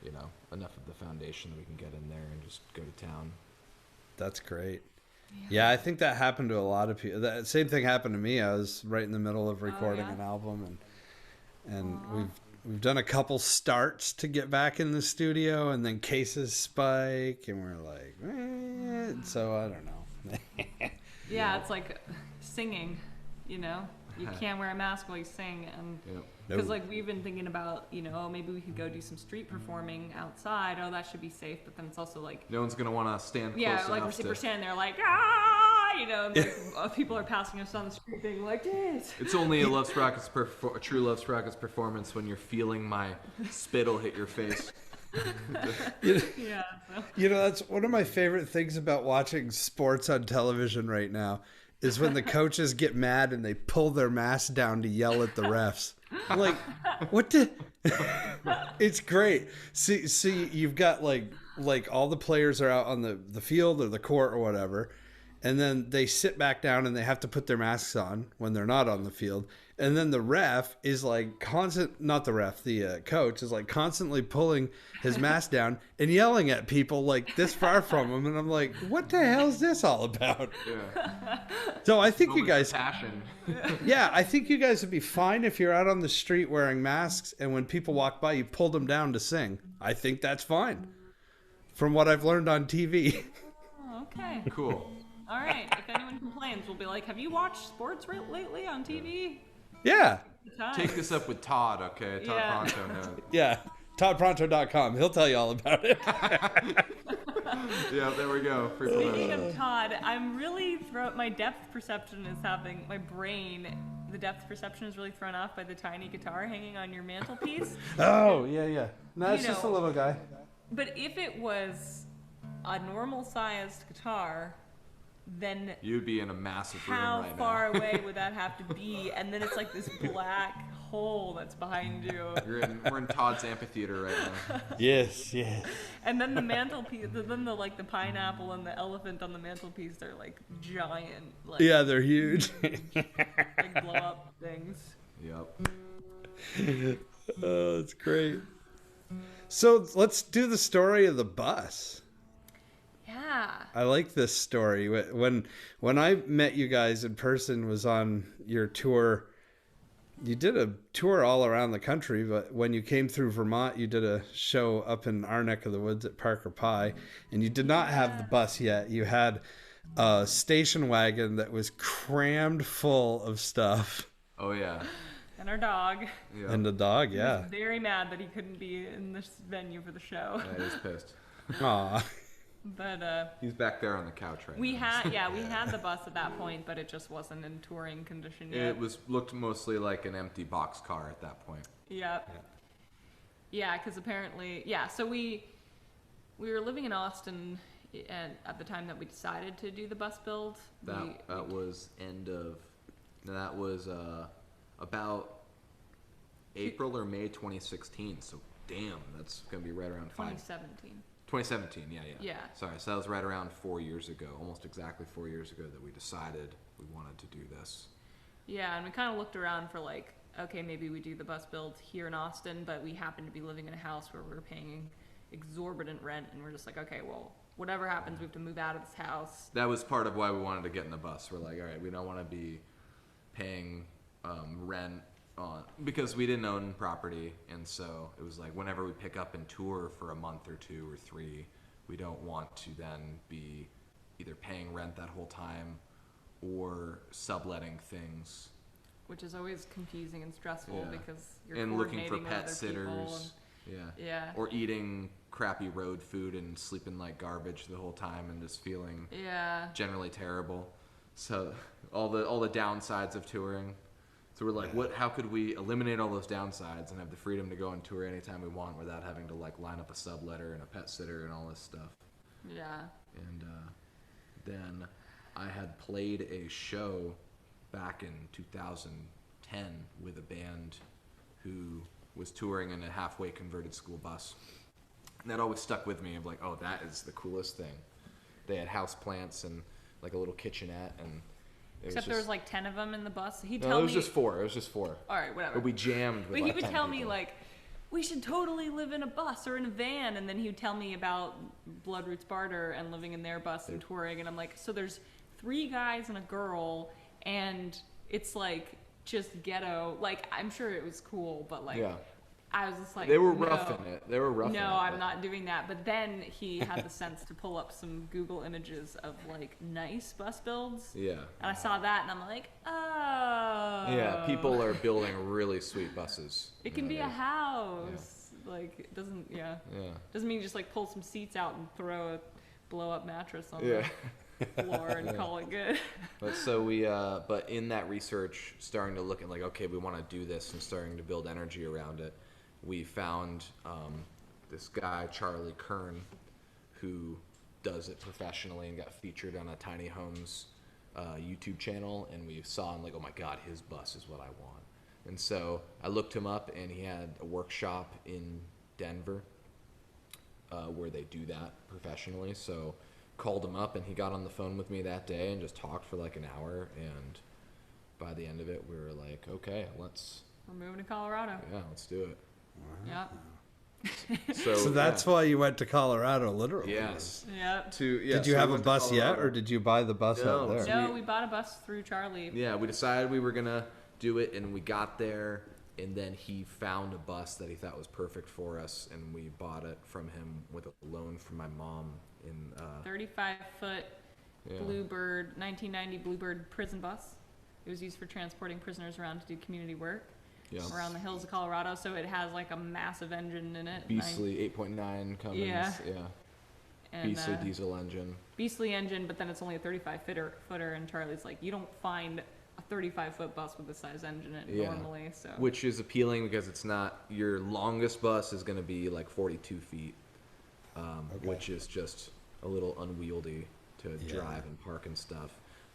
enough of the foundation that we can get in there and just go to town. That's great. Yeah, I think that happened to a lot of people. That same thing happened to me. I was right in the middle of recording an album, and we've done a couple starts to get back in the studio, and then cases spike, and we're like, so I don't know. Yeah, it's like singing, you can't wear a mask while you sing, and because like we've been thinking about, maybe we could go do some street performing outside. Oh, that should be safe, but then it's also like no one's gonna want to stand close like enough we're to... standing there like and like, people are passing us on the street being like this. It's only a true Love Sprockets performance when you're feeling my spittle hit your face. That's one of my favorite things about watching sports on television right now is when the coaches get mad and they pull their masks down to yell at the refs. I'm like, what the? It's great. See, you've got like all the players are out on the field or the court or whatever, and then they sit back down and they have to put their masks on when they're not on the field. And then the ref is like not the ref, the coach is like constantly pulling his mask down and yelling at people like this far from him. And I'm like, what the hell is this all about? Yeah. So I think you Moments guys, of passion. yeah, I think you guys would be fine if you're out on the street wearing masks and when people walk by, you pull them down to sing. I think that's fine from what I've learned on TV. Oh, okay. Cool. All right. If anyone complains, we'll be like, have you watched sports lately on TV? Yeah. Good time. Take this up with Todd, okay? Todd Yeah. Pronto knows. Yeah. ToddPronto.com. He'll tell you all about it. Yeah, there we go. Free Speaking promotion. of Todd, I'm really my depth perception is having my brain. The depth perception is really thrown off by the tiny guitar hanging on your mantelpiece. Oh, yeah. No, it's You just a know. little guy. But if it was a normal-sized guitar, then You'd be in a massive room how right far now. away would that have to be? And then it's like this black hole that's behind you. We're in Todd's amphitheater right now. Yes. And then the mantelpiece, then the like the pineapple and the elephant on the mantelpiece, they're like giant, like, Yeah, they're huge. like blow up things. Yep. Oh, that's great. So let's do the story of the bus. Yeah. I like this story. When I met you guys in person was on your tour. You did a tour all around the country, but when you came through Vermont, you did a show up in our neck of the woods at Parker Pie, and you did not have the bus yet. You had a station wagon that was crammed full of stuff. Oh yeah. And our dog. Yeah. And the dog, yeah. He's very mad that he couldn't be in this venue for the show. Yeah, he's pissed. Aw. But He's back there on the couch right we now. had the bus at that point, but it just wasn't in touring condition yet. It looked mostly like an empty box car at that point. Yep. Yeah, because apparently, so we were living in Austin, and at the time that we decided to do the bus build. That was about April or May 2016. So damn, that's gonna be right around 2017. 2017, yeah. Yeah. Sorry, so that was right around 4 years ago, almost exactly 4 years ago that we decided we wanted to do this. Yeah, and we kind of looked around for like, okay, maybe we do the bus build here in Austin, but we happened to be living in a house where we were paying exorbitant rent, and we're just like, okay, well, whatever happens, we have to move out of this house. That was part of why we wanted to get in the bus. We're like, all right, we don't want to be paying rent on, because we didn't own property, and so it was like whenever we pick up and tour for a month or 2 or 3, we don't want to then be either paying rent that whole time or subletting things Which is always confusing and stressful Yeah. because you're and looking for coordinating with pet other sitters. people Yeah. Or eating crappy road food and sleeping like garbage the whole time and just feeling yeah. generally terrible. So all the downsides of touring. So we're like, how could we eliminate all those downsides and have the freedom to go on tour anytime we want without having to like line up a subletter and a pet sitter and all this stuff. Yeah. And then I had played a show back in 2010 with a band who was touring in a halfway converted school bus. And that always stuck with me of like, oh, that is the coolest thing. They had house plants and like a little kitchenette, and Except there was like 10 of them in the bus. He'd no, tell it was me. just 4. It was just 4. All right, whatever. But we jammed with But he like would 10 tell me people. like, we should totally live in a bus or in a van, and then he would tell me about Blood Roots Barter and living in their bus and touring, and I'm like, so there's 3 guys and a girl, and it's like just ghetto. Like, I'm sure it was cool, but like, Yeah. I was just like, They were no. roughing it. They were roughing it. No, I'm but- not doing that. But then he had the sense to pull up some Google images of like nice bus builds. Yeah. And I saw that, and I'm like, oh. Yeah, people are building really sweet buses. It can be a nowadays. house. Like, it doesn't, Yeah. Doesn't mean you just like pull some seats out and throw a blow up mattress on Yeah. the floor and call it good. But so we, but in that research, starting to look at like, okay, we want to do this and starting to build energy around it, we found this guy, Charlie Kern, who does it professionally and got featured on a Tiny Homes YouTube channel. And we saw him like, oh my God, his bus is what I want. And so I looked him up, and he had a workshop in Denver where they do that professionally. So called him up, and he got on the phone with me that day and just talked for like an hour and by the end of it, we were like, okay, We're moving to Colorado. let's do it. Yep. So that's why you went to Colorado, literally. Yes. Yep. Did you have a bus yet, or did you buy the bus out there? No, we bought a bus through Charlie. Yeah, we decided we were gonna do it, and we got there, and then he found a bus that he thought was perfect for us, and we bought it from him with a loan from my mom in 35-foot Bluebird, 1990 Bluebird prison bus. It was used for transporting prisoners around to do community work around the hills of Colorado. So it has like a massive engine in it. beastly 8.9 Cummins. Yeah. And, Beastly diesel engine. Beastly engine, but then it's only a 35-footer, and Charlie's like, you don't find a 35-foot bus with this size engine in it normally. So Which is appealing because it's not, your longest bus is going to be like 42 feet, which is just a little unwieldy to drive and park and stuff.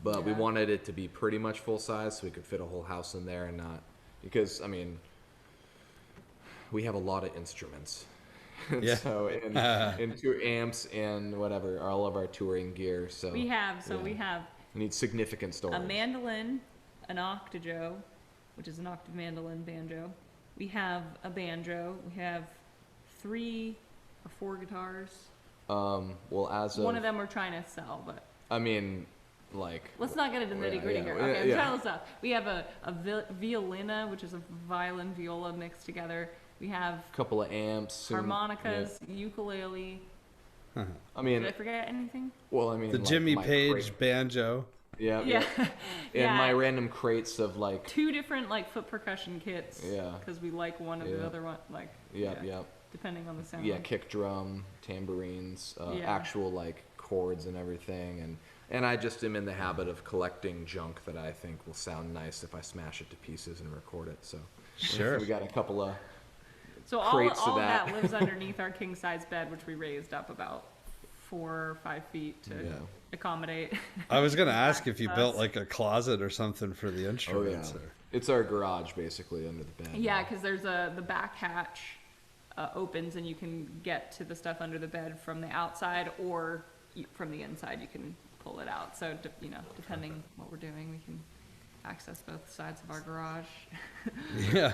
But we wanted it to be pretty much full size so we could fit a whole house in there and not, because, I mean, we have a lot of instruments. Yeah. So, and tour amps and whatever, all of our touring gear. So we have we need significant storage. a mandolin, an octajo, which is an octave mandolin banjo. We have a banjo. We have 3 or 4 guitars. Well, as One of them we're trying to sell, but I mean, like, let's not get into the nitty gritty here. Okay, I'm trying to sell. We have a violina, which is a violin viola mixed together. We have a couple of amps, harmonicas, ukulele. I mean, Did I forget anything? well, I mean, The like Jimmy my Page crate. banjo. Yeah. And my random crates of like. 2 different like foot percussion kits. Yeah. Because we like one of the other one, like. Yep. Depending on the sound. Yeah, kick drum, tambourines, Yeah. actual like chords and everything, and I just am in the habit of collecting junk that I think will sound nice if I smash it to pieces and record it. So Sure. we got a couple of So all crates of of that. that lives underneath our king size bed, which we raised up about 4 or 5 feet to accommodate. I was gonna ask if you Us. built like a closet or something for the oh yeah, instruments. it's our garage basically under the bed. Yeah, because there's the back hatch opens and you can get to the stuff under the bed from the outside, or from the inside you can pull it out. So depending what we're doing, we can access both sides of our garage. Yeah.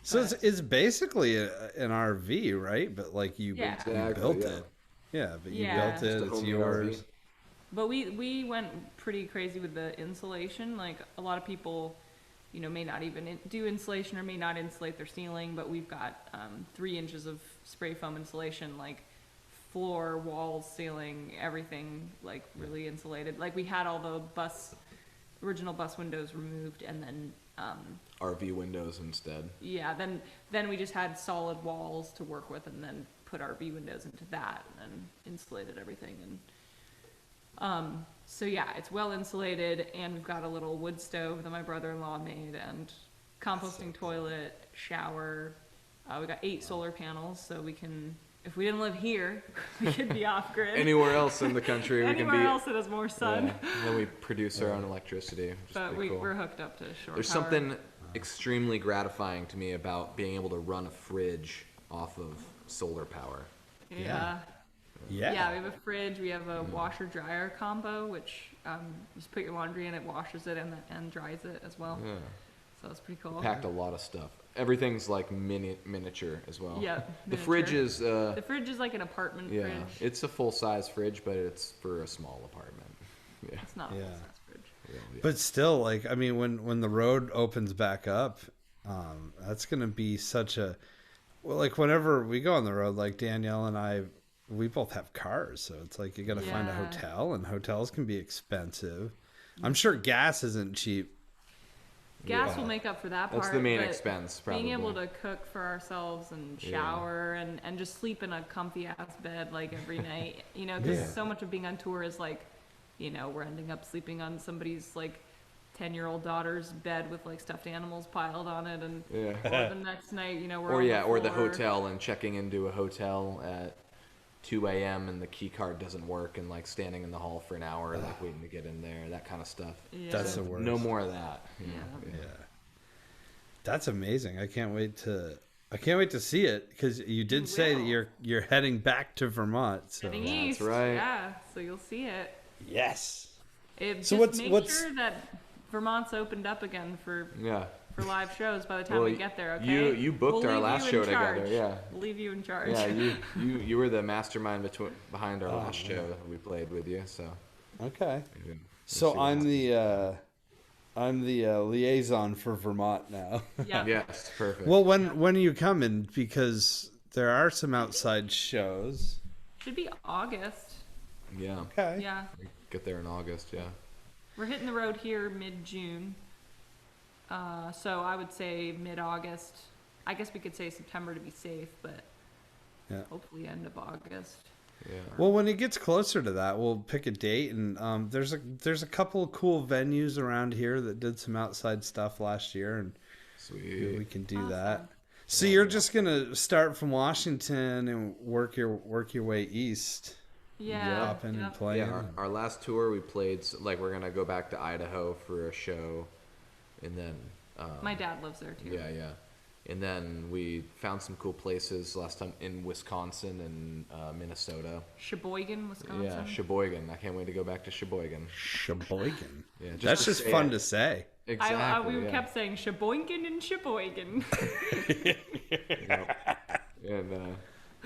So it's basically an RV, right? But like you Exactly, built yeah. it. Yeah, but you Yeah. built it. Just a It's homemade yours. RV. But we went pretty crazy with the insulation. Like a lot of people, may not even do insulation or may not insulate their ceiling, but we've got 3 inches of spray foam insulation, like floor, walls, ceiling, everything, like really insulated. Like we had all the original bus windows removed, and then RV windows instead. then we just had solid walls to work with, and then put RV windows into that, and then insulated everything. And so it's well insulated, and we've got a little wood stove that my brother-in-law made, and composting toilet, shower. We got 8 solar panels, so we can, if we didn't live here, we could be off grid. Anywhere else in the country, we can Anywhere be. else that has more sun. Yeah. And then we produce our own electricity, which is But pretty cool. we're hooked up to shore There's power. something extremely gratifying to me about being able to run a fridge off of solar power. Yeah. Yeah. We have a fridge. We have a washer dryer combo, which you just put your laundry in, it washes it and dries it as well. Yeah. So that's pretty cool. Packed a lot of stuff. Everything's like miniature as well. Yeah. The fridge miniature. is The fridge is like an apartment yeah, fridge. it's a full size fridge, but it's for a small apartment. Yeah. It's not a Yeah. full-size fridge. Yeah. But still, like, I mean, when the road opens back up, that's gonna be such a like whenever we go on the road, like Danielle and I, we both have cars, so it's like you got to find a Yeah. hotel, and hotels can be expensive. I'm sure gas isn't cheap. Gas will make up for that part. That's the main but expense, probably. Being able to cook for ourselves and shower and just sleep in a comfy ass bed like every night, because Yeah. so much of being on tour is like, we're ending up sleeping on somebody's like 10-year-old daughter's bed with like stuffed animals piled on it, and or the next night, we're on or the the floor. hotel and checking into a hotel at 2 a.m. and the key card doesn't work, and like standing in the hall for an hour, like waiting to get in there, that kind of stuff. Yeah. That's the worst. No more of that. Yeah. Yeah, that's amazing. I can't wait to see it, because you did say that will. you're heading back to Vermont. So Heading That's east, right. yeah. So you'll see it. yes. Just So make what's- sure that Vermont's opened up again for Yeah. live shows by the time Well, we get there, okay? you booked We'll our leave last you in show together, charge. yeah. We'll leave you in charge. Yeah, you were the mastermind behind our last show that we played with you. So. Okay. we'll So see what I'm the liaison for Vermont now. Yeah. Yes, perfect. Well, when are you coming? Because there are some outside shows. Should be August. yeah. Okay. Yeah. We get there in August. Yeah. We're hitting the road here mid-June. So I would say mid-August. I guess we could say September to be safe, but Yeah. hopefully end of August. Yeah. Well, when it gets closer to that, we'll pick a date, and there's a couple of cool venues around here that did some outside stuff last year, and we Sweet. can do Awesome. that. So you're just gonna start from Washington and work your way east, Yeah. hop in yeah. and play. Yeah, our last tour we played, like we're gonna go back to Idaho for a show, and then My dad lives there too. yeah, and then we found some cool places last time in Wisconsin and Minnesota. Sheboygan, Wisconsin. Yeah, Sheboygan. I can't wait to go back to Sheboygan. Sheboygan. Yeah, That's to just say fun it. to say. Exactly. We yeah. kept saying Sheboygan and Sheboygan. Yep. And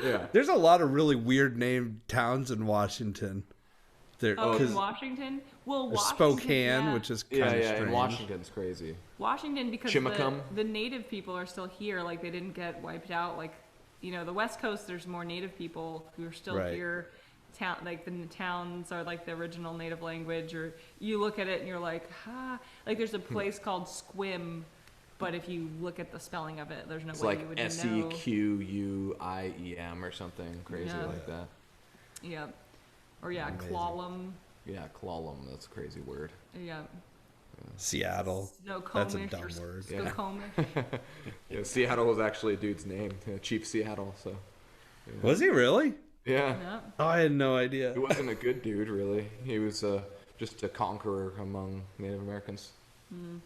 yeah. There's a lot of really weird named towns in Washington. There, Oh, in 'cause Washington? Well, there's Washington, Spokane, yeah. which is Yeah, kind of yeah, strange. and Washington's crazy. Washington, because Chimacum? the native people are still here. Like, they didn't get wiped out. Like, the West Coast, there's more native people who are still Right. here. Like, the towns are, like, the original native language. Or you look at it and you're like, Like, there's a place called Squim, but if you look at the spelling of it, there's no It's way like you would know. Sequuiem or something crazy Yeah. like that. Yeah. Or, yeah, Amazing. Clallam. Yeah, Clallam, that's a crazy word. Yeah. Seattle. Snoqualmish. That's a dumb or word. Yeah. Snoqualmish. Yeah, Seattle was actually a dude's name, Chief Seattle, so. Was he really? Yeah. Yeah. Oh, I had no idea. He wasn't a good dude, really. He was just a conqueror among Native Americans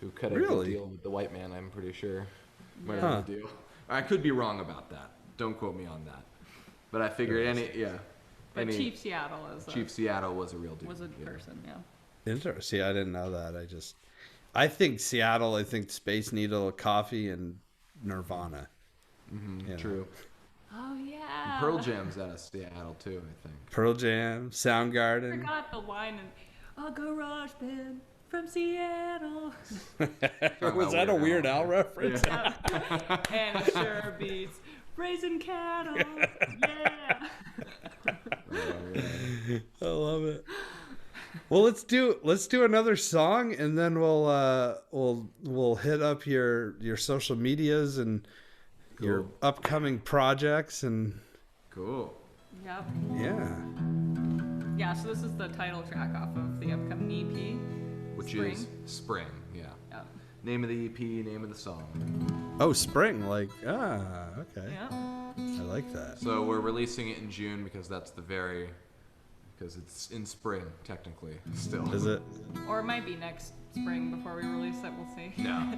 who cut a Really? good deal with the white man, I'm pretty sure. Might Huh. have a deal. I could be wrong about that. Don't quote me on that. But I figured But Chief Seattle Chief Seattle was a real dude. was a yeah. person, yeah. Interesting. I didn't know that. I think Seattle. I think Space Needle, coffee, and Nirvana. Mhm, Yeah. True. Oh, yeah. Pearl Jam's out of Seattle, too, I think. Pearl Jam, I Soundgarden. forgot the line in a garage band from Seattle. Was that a Weird Al reference? And it sure beats raising cattle. Yeah. I love it. Well, let's do another song, and then we'll hit up your social medias and your Cool. upcoming projects, and Cool. Yep. yeah. Yeah, so this is the title track off of the upcoming EP. Which Spring. is Spring, yeah. Yep. Name of the EP, name of the song. Oh, spring, okay. Yep. I like that. So we're releasing it in June because because it's in spring, technically, still. Is it? Or it might be next spring before we release it. We'll see.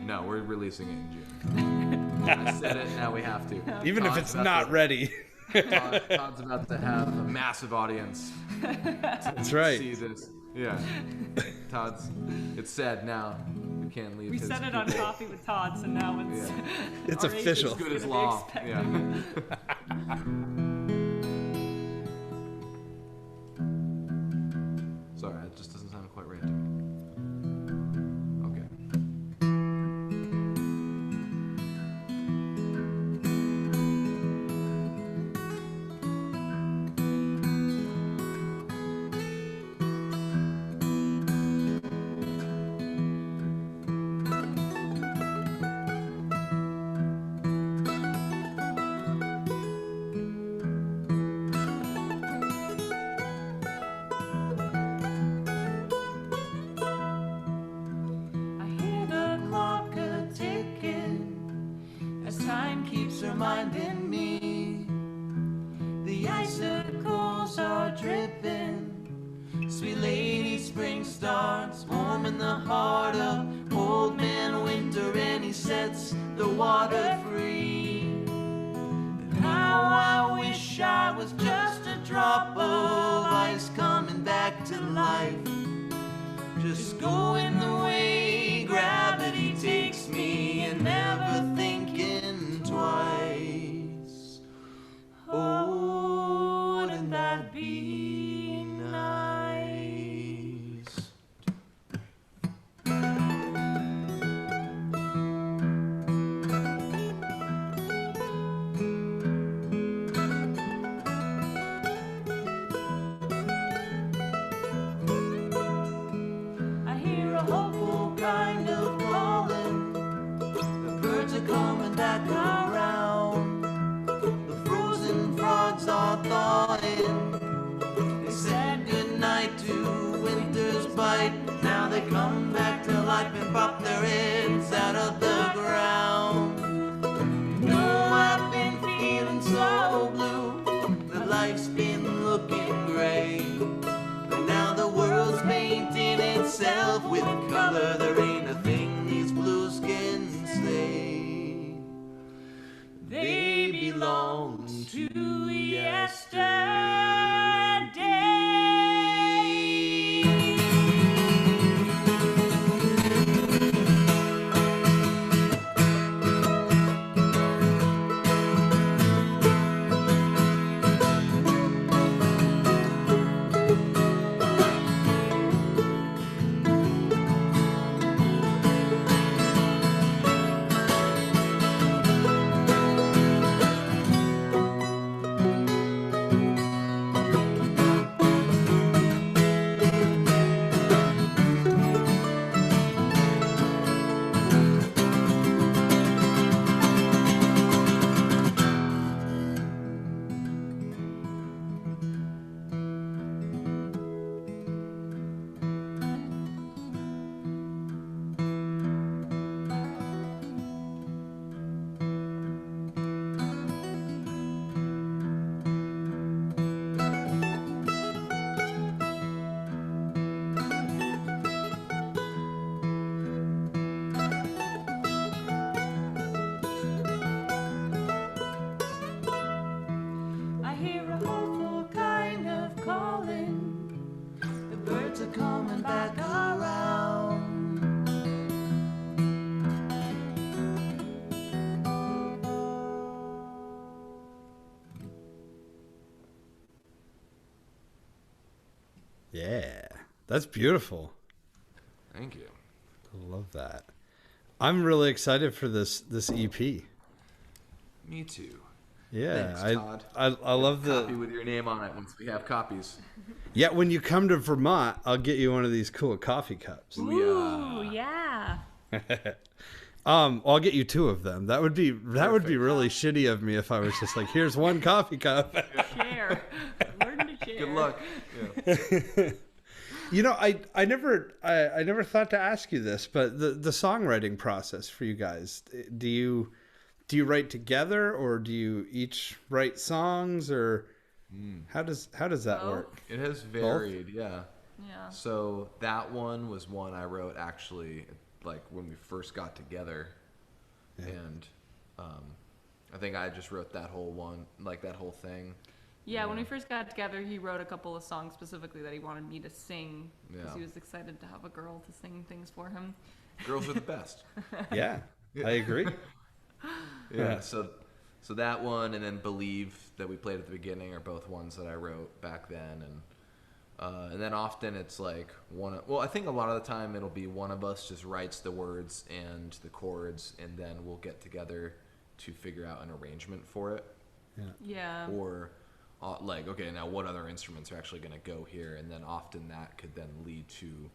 No, we're releasing it in June. I said it, now we have to. Even if Todd's it's about not ready. Todd's about to have a massive audience That's to right. see this. Yeah. It's said now. We can't leave We his said it on people. Coffee with Todd, so now it's Yeah. It's our official. As good agent's as gonna be law. expecting Yeah. Sorry, it just doesn't sound quite right to me. Okay. I hear the clock a-ticking as time keeps reminding me the icicles are dripping. Sweet lady, spring starts warming the heart of old man winter, and he sets the water free. But how I wish I was just a drop of ice coming back to life, just going the way come back to life and pop their heads out of the ground. No, I've been feeling so blue, that life's been looking gray. But now the world's painting itself with color. There ain't a thing these blues can say. They belong to yesterday. I hear a hopeful kind of calling. The birds are coming back around. Yeah, that's beautiful. Thank you. I love that. I'm really excited for this EP. Me too. Yeah, Thanks, Todd. I love the Copy with your name on it once we have copies. yeah. When you come to Vermont, I'll get you one of these cool coffee cups. Ooh, yeah. I'll get you 2 of them. That would be really shitty of me if I was just like, here's one coffee cup. Share. Learn to share. Good luck. Yeah. You know, I never thought to ask you this, but the songwriting process for you guys, do you write together, or do you each write songs, or how does that Both. work? It has varied, yeah. Yeah. So that one was one I wrote actually like when we first got together, and I think I just wrote that whole one, like that whole thing. Yeah, when we first got together, he wrote a couple of songs specifically that he wanted me to sing because Yeah. he was excited to have a girl to sing things for him. Girls are the best. Yeah, I agree. Yeah. So that one, and then Believe that we played at the beginning are both ones that I wrote back then, and then often it's like well, I think a lot of the time it'll be one of us just writes the words and the chords, and then we'll get together to figure out an arrangement for it, Yeah. or like, okay, now what other instruments are actually going to go here, and then often that could then lead to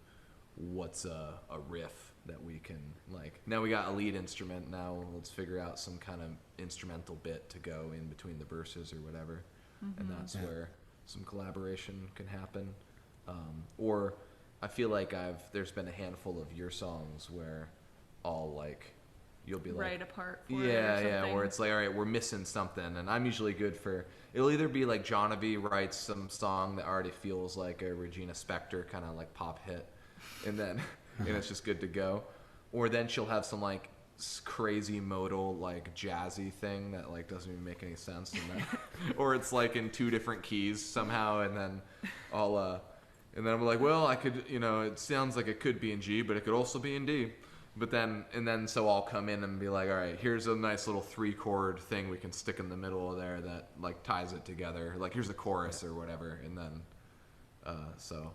what's a riff that we can, like, now we got a lead instrument, now let's figure out some kind of instrumental bit to go in between the verses or whatever, and that's where some collaboration can happen. Or I feel like there's been a handful of your songs where I'll like, you'll be like, Write a part for it or yeah, something. where it's like, all right, we're missing something, and I'm usually good for, it'll either be like Jonavi writes some song that already feels like a Regina Spektor kind of like pop hit, and then and it's just good to go, or then she'll have some like crazy modal like jazzy thing that like doesn't even make any sense, and then or it's like in 2 different keys somehow, and then I'll and then I'm like, well, I could, it sounds like it could be in G, but it could also be in D. But then, so I'll come in and be like, all right, here's a nice little 3-chord thing we can stick in the middle of there that like ties it together. Like, here's the chorus or whatever. And then, so.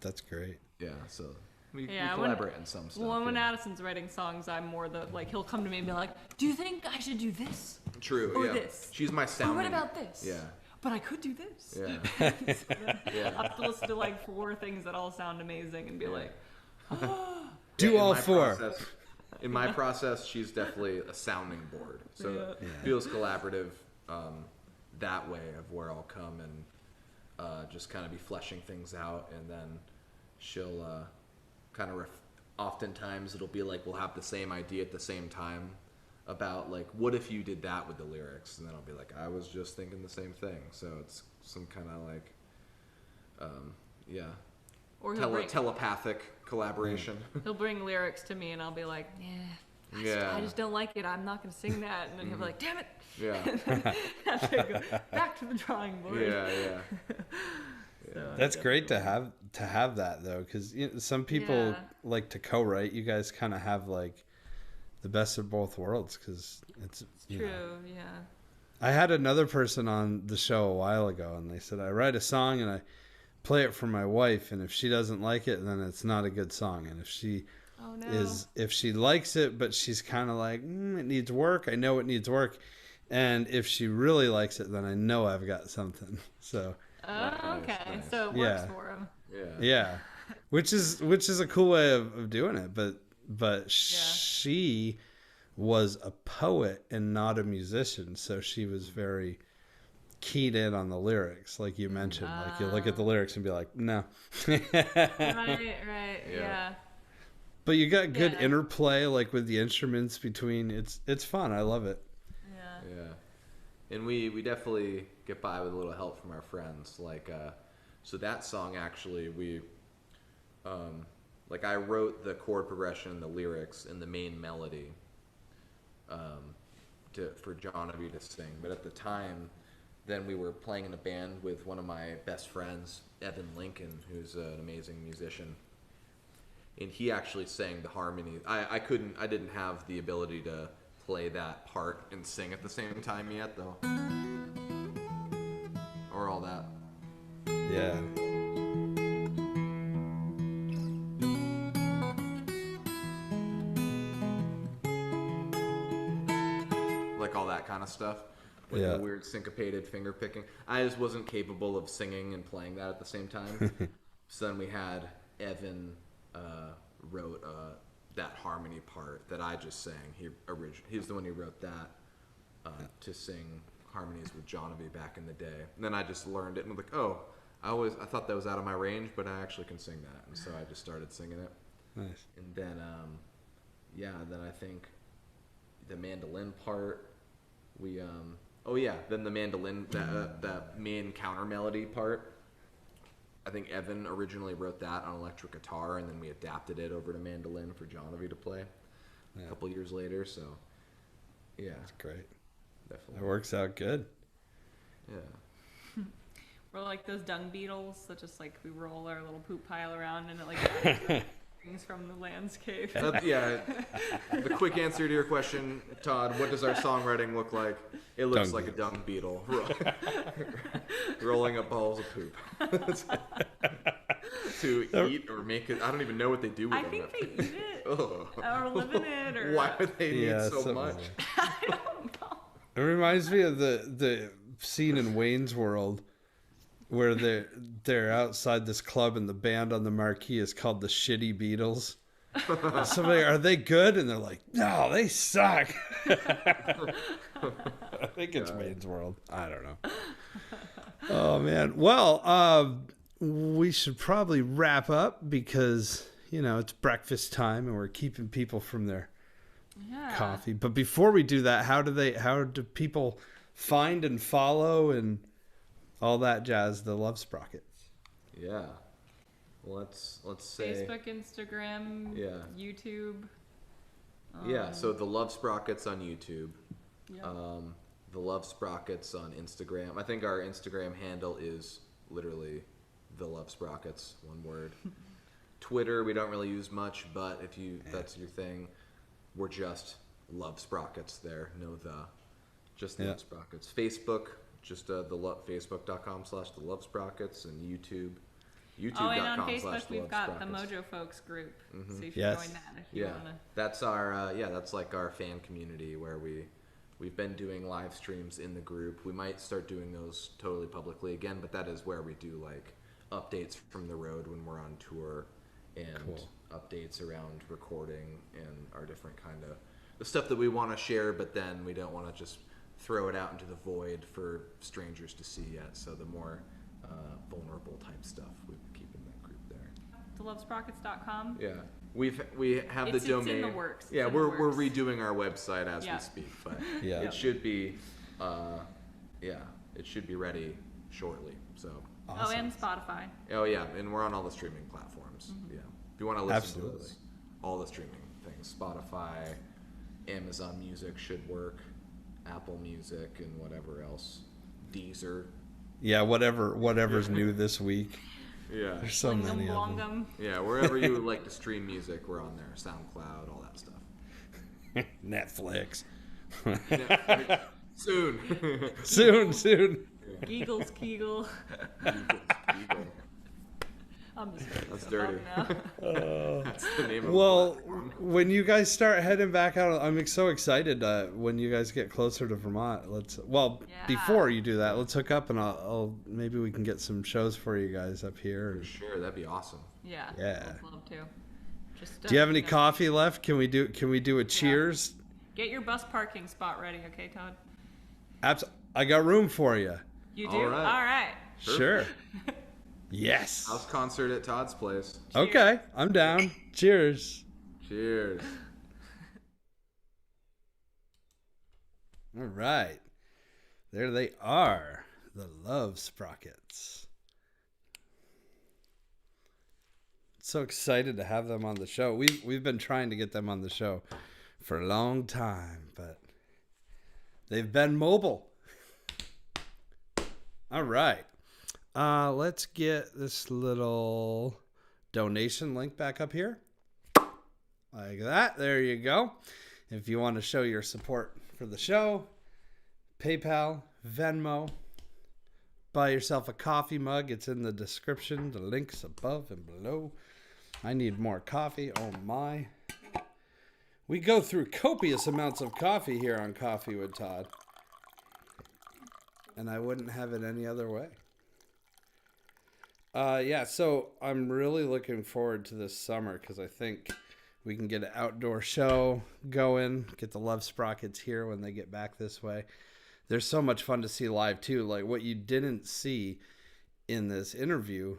That's great. Yeah, so we Yeah, collaborate on some stuff. Well, when yeah. Addison's writing songs, I'm more like, he'll come to me and be like, do you think I should do this? True, Or yeah. this? She's my Or sounding. what about this? Yeah. But I could do this. Yeah. So then Yeah. I have to listen to like 4 things that all sound amazing and be like, Do in all my 4. In my process, she's definitely a sounding board. So it feels collaborative that way, of where I'll come and just kind of be fleshing things out, and then she'll kind of oftentimes it'll be like we'll have the same idea at the same time about like what if you did that with the lyrics, and then I'll be like I was just thinking the same thing. So it's some kind of like yeah, Or he'll telepathic collaboration. he'll bring lyrics to me and I'll be like, yeah. Yeah. I just don't like it. I'm not going to sing that. And then he'll be like, damn it. Yeah. And then I have to go back to the drawing board. Yeah. So, That's great to have that though, because some people Yeah. like to co-write. You guys kind of have like the best of both worlds, because it's you know. True, yeah. I had another person on the show a while ago, and they said I write a song and I play it for my wife, and if she doesn't like it, then it's not a good song. And if she Oh, no. if she likes it, but she's kind of like it needs work, I know it needs work, and if she really likes it, then I know I've got something. So Oh, okay. nice. So it Yeah. works for him. yeah, which is a cool way of doing it, but she was a poet and not a musician, so she was very keyed in on the lyrics, like you mentioned. Like you look at the lyrics and be like, no. Right. Yeah. But you got good Yeah. interplay, like with the instruments between. It's fun. I love it. Yeah. And we definitely get by with a little help from our friends. Like, so that song actually, like I wrote the chord progression, the lyrics, and the main melody for Johnny to sing. But at the time, then we were playing in a band with one of my best friends, Evan Lincoln, who's an amazing musician. And he actually sang the harmony. I didn't have the ability to play that part and sing at the same time yet, though. Or all that. Yeah. Like all that kind of stuff. With Yeah. the weird syncopated finger picking. I just wasn't capable of singing and playing that at the same time. So then we had Evan wrote that harmony part that I just sang. He's the one who wrote that to sing harmonies with Johnny back in the day. And then I just learned it and was like, oh, I thought that was out of my range, but I actually can sing that. And so I just started singing it. Nice. And then, then I think the mandolin part, then the mandolin, that main counter melody part, I think Evan originally wrote that on electric guitar, and then we adapted it over to mandolin for Johnny to play a couple years later. So, yeah, That's great. That definitely. works out good. Yeah. We're like those dung beetles that just like we roll our little poop pile around and it like things from the landscape. The quick answer to your question, Todd, what does our songwriting look like? It looks Dung like a dung beetle rolling up balls of poop to eat or make it. I don't even know what they do with I them. think they eat it Ugh. or live in it or Why would they need so something much? like that. I don't know. It reminds me of the scene in Wayne's World where they're outside this club and the band on the marquee is called the Shitty Beatles. And somebody, are they good? And they're like, no, they suck. I think it's Wayne's World. I don't know. Oh man. Well, we should probably wrap up because it's breakfast time and we're keeping people from their coffee. But before we do that, how do people find and follow and all that jazz the Love Sprockets? Yeah. Well, let's say Facebook, Instagram, YouTube. So the Love Sprockets on YouTube. Yeah. The Love Sprockets on Instagram. I think our Instagram handle is literally the Love Sprockets, one word. Twitter we don't really use much, but if that's your thing, we're just Love Sprockets there. Just the Love Sprockets. Facebook, just Facebook.com/the Love Sprockets, and YouTube. Oh, and on Facebook YouTube.com/the we've Love got the Sprockets. Mojo Folks group, so you should Yes. join that if you Yeah, wanna. that's our that's like our fan community where we've been doing live streams in the group. We might start doing those totally publicly again, but that is where we do like updates from the road when we're on tour and updates around recording and our different kind of the stuff that we want to share, but then we don't want to just throw it out into the void for strangers to see yet. So the more vulnerable type stuff we keep in that group there. The lovesprockets.com. Yeah. We have It's the domain. in the works. It's Yeah, in the we're works. redoing our website as Yeah. we speak, but Yeah. it should be it should be ready shortly. So Oh, and Spotify. oh yeah, and we're on all the streaming platforms. Yeah. If you want to listen Absolutely. to us, all the streaming things, Spotify, Amazon Music should work, Apple Music and whatever else. Deezer. Yeah, whatever's new this week. Yeah. There's so Blingum many of them. blongum. Yeah, wherever you would like to stream music, we're on there. SoundCloud, all that stuff. Netflix. Yeah, soon. soon. Geagles Kegel. Eagle. I'm just That's so dirty. bummed now. That's the name of Well, the platform. when you guys start heading back out, I'm so excited. When you guys get closer to Vermont, Yeah. before you do that, let's hook up and I'll maybe we can get some shows for you guys up here. For sure, that'd be awesome. Yeah. Yeah. I'd love to. Just, Do you have any know, coffee left? Can we do a cheers? Get your bus parking spot ready, okay, Todd? I got room for you. You do? All right. All right. Sure. Yes. House concert at Todd's place. Okay, I'm down. Cheers. Cheers. All right. There they are. The Love Sprockets. So excited to have them on the show. We've been trying to get them on the show for a long time, but they've been mobile. All right. Let's get this little donation link back up here. Like that. There you go. If you want to show your support for the show, PayPal, Venmo, buy yourself a coffee mug. It's in the description. The links above and below. I need more coffee. Oh my. We go through copious amounts of coffee here on Coffee with Todd. And I wouldn't have it any other way. Yeah, so I'm really looking forward to this summer because I think we can get an outdoor show going, get the Love Sprockets here when they get back this way. There's so much fun to see live too. Like what you didn't see in this interview,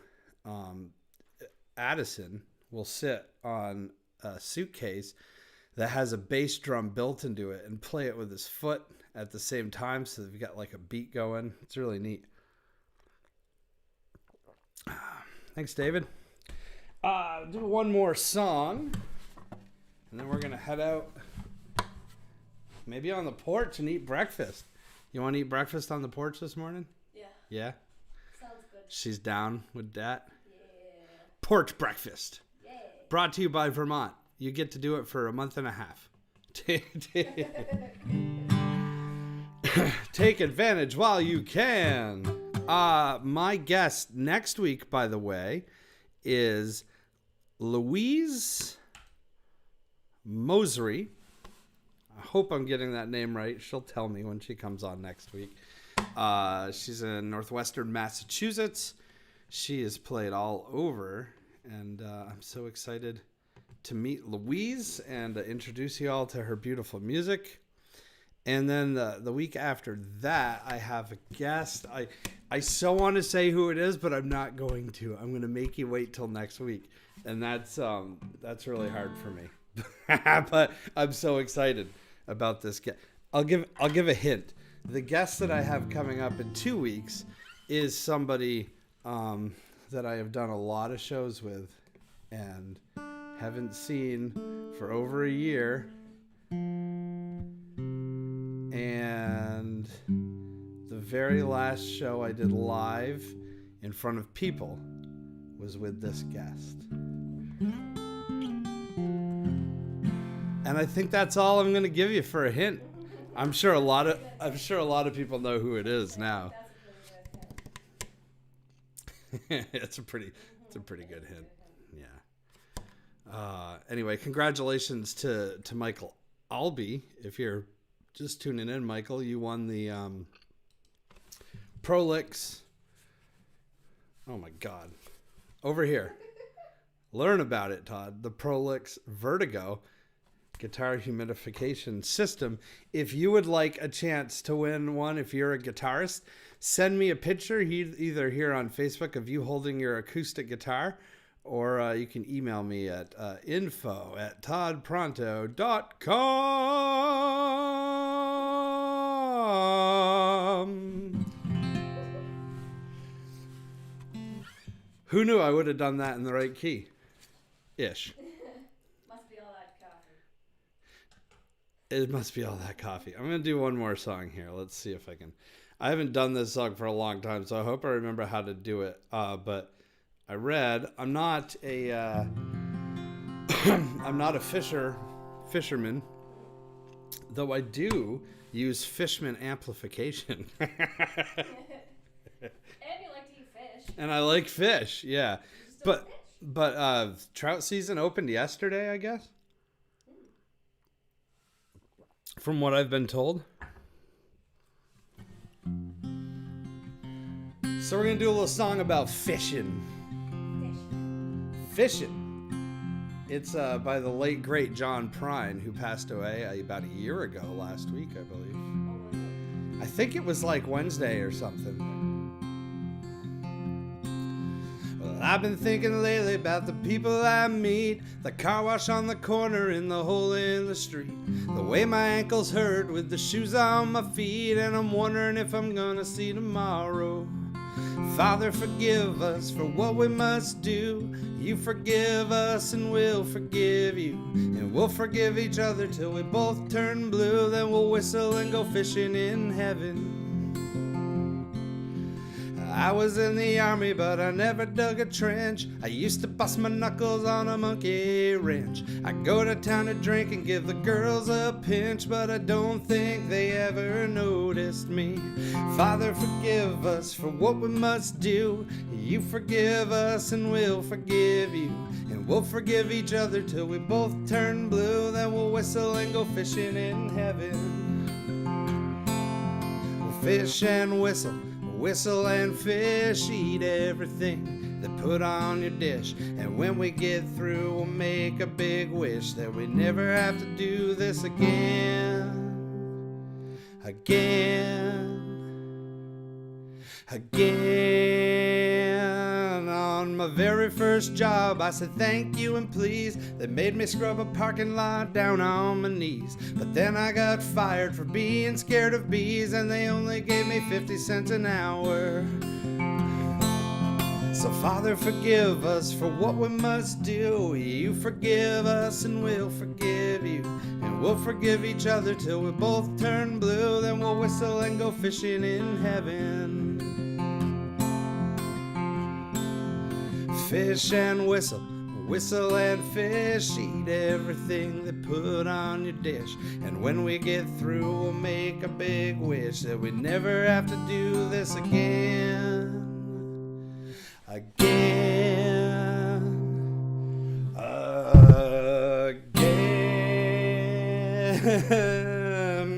Addison will sit on a suitcase that has a bass drum built into it and play it with his foot at the same time, so they've got like a beat going. It's really neat. Thanks, David. Do one more song, and then we're gonna head out, maybe on the porch and eat breakfast. You want to eat breakfast on the porch this morning? Yeah. Yeah. Sounds good. She's down with that. Yeah. Porch breakfast. Yay. Brought to you by Vermont. You get to do it for a month and a half. Take advantage while you can. My guest next week, by the way, is Louise Mosery. I hope I'm getting that name right. She'll tell me when she comes on next week. She's in Northwestern Massachusetts. She has played all over, and I'm so excited to meet Louise and introduce you all to her beautiful music. And then the week after that, I have a guest. I so want to say who it is, but I'm not going to. I'm going to make you wait till next week, and that's really hard for me. But I'm so excited about this guest. I'll give a hint. The guest that I have coming up in 2 weeks is somebody that I have done a lot of shows with and haven't seen for over a year. And the very last show I did live in front of people was with this guest. And I think that's all I'm going to give you for a hint. I'm sure a lot of people know who it is now. It's a pretty good hint. Yeah. Anyway, congratulations to Michael Albee. If you're just tuning in, Michael, you won the Prolix. Oh my God. Over here. Learn about it, Todd. The Prolix Vertigo guitar humidification system. If you would like a chance to win one, if you're a guitarist, send me a picture either here on Facebook of you holding your acoustic guitar, or you can email me at info@toddpronto.com. Who knew I would have done that in the right key? Ish. Must be all that coffee. It must be all that coffee. I'm going to do one more song here. Let's see if I can. I haven't done this song for a long time, so I hope I remember how to do it. But I read, I'm not a I'm not a fisherman, though I do use Fishman amplification. And you like to eat fish. And I like fish, yeah. You still But fish? trout season opened yesterday, I guess. From what I've been told. So we're gonna do a little song about fishing. Fishing. It's by the late great John Prine, who passed away about a year ago last week, I believe. Oh, was it? I think it was like Wednesday or something. Well, I've been thinking lately about the people I meet, the car wash on the corner in the hole in the street, the way my ankles hurt with the shoes on my feet, and I'm wondering if I'm gonna see tomorrow. Father, forgive us for what we must do. You forgive us and we'll forgive you, and we'll forgive each other till we both turn blue. Then we'll whistle and go fishing in heaven. I was in the army, but I never dug a trench. I used to bust my knuckles on a monkey wrench. I go to town to drink and give the girls a pinch, but I don't think they ever noticed me. Father, forgive us for what we must do. You forgive us and we'll forgive you, and we'll forgive each other till we both turn blue. Then we'll whistle and go fishing in heaven. We'll fish and whistle, whistle and fish, eat everything they put on your dish. And when we get through, we'll make a big wish that we never have to do this again. Again. On my very first job, I said thank you and please. They made me scrub a parking lot down on my knees. But then I got fired for being scared of bees, and they only gave me 50 cents an hour. So Father, forgive us for what we must do. You forgive us and we'll forgive you, and we'll forgive each other till we both turn blue. Then we'll whistle and go fishing in heaven. Fish and whistle, whistle and fish, eat everything they put on your dish. And when we get through, we'll make a big wish that we never have to do this again. Again.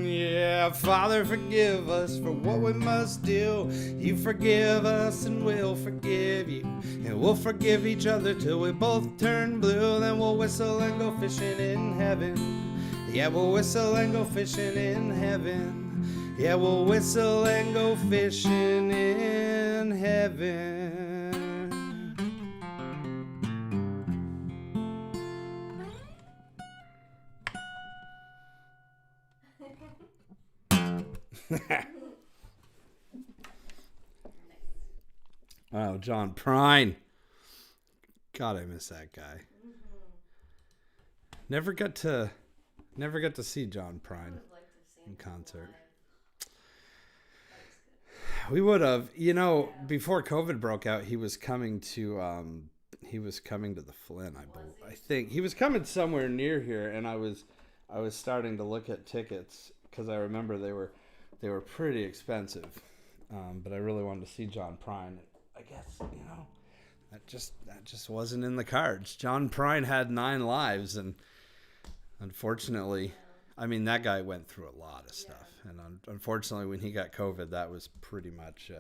Yeah, Father, forgive us for what we must do. You forgive us and we'll forgive you, and we'll forgive each other till we both turn blue. Then we'll whistle and go fishing in heaven. Yeah, we'll whistle and go fishing in heaven. Yeah, we'll whistle and go fishing in heaven. Wow, John Prine. God, I miss that guy. Never got to see John Prine Would like to have seen in concert. live. We would have, before COVID broke out, he was coming to the Flynn. I think he was coming somewhere near here, and I was starting to look at tickets because I remember they were pretty expensive. But I really wanted to see John Prine. I guess that just wasn't in the cards. John Prine had 9 lives, and unfortunately, I mean, that guy went through a lot of stuff, and unfortunately, when he got COVID, that was pretty much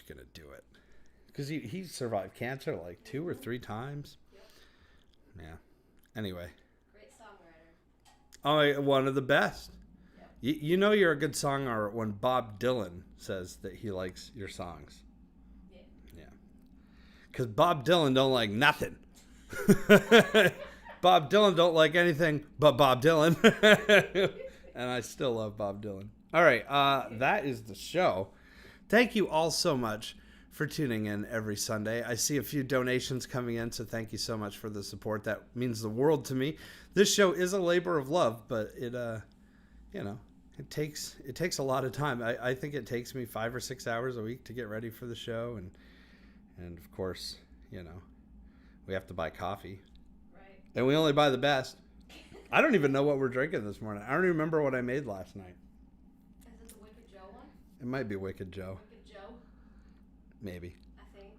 gonna do it, because he survived cancer like 2 or 3 times. Yeah. Anyway. Great songwriter. Oh, one of the best. You know you're a good songwriter when Bob Dylan says that he likes your songs. Yeah. Yeah. Because Bob Dylan don't like nothing. Bob Dylan don't like anything but Bob Dylan. And I still love Bob Dylan. All right, that is the show. Thank you all so much for tuning in every Sunday. I see a few donations coming in, so thank you so much for the support. That means the world to me. This show is a labor of love, but it takes a lot of time. I think it takes me 5 or 6 hours a week to get ready for the show, and of course, we have to buy coffee. Right. And we only buy the best. I don't even know what we're drinking this morning. I don't even remember what I made last night. Is this a Wicked Joe one? It might be Wicked Joe. Wicked Joe, Maybe. I think.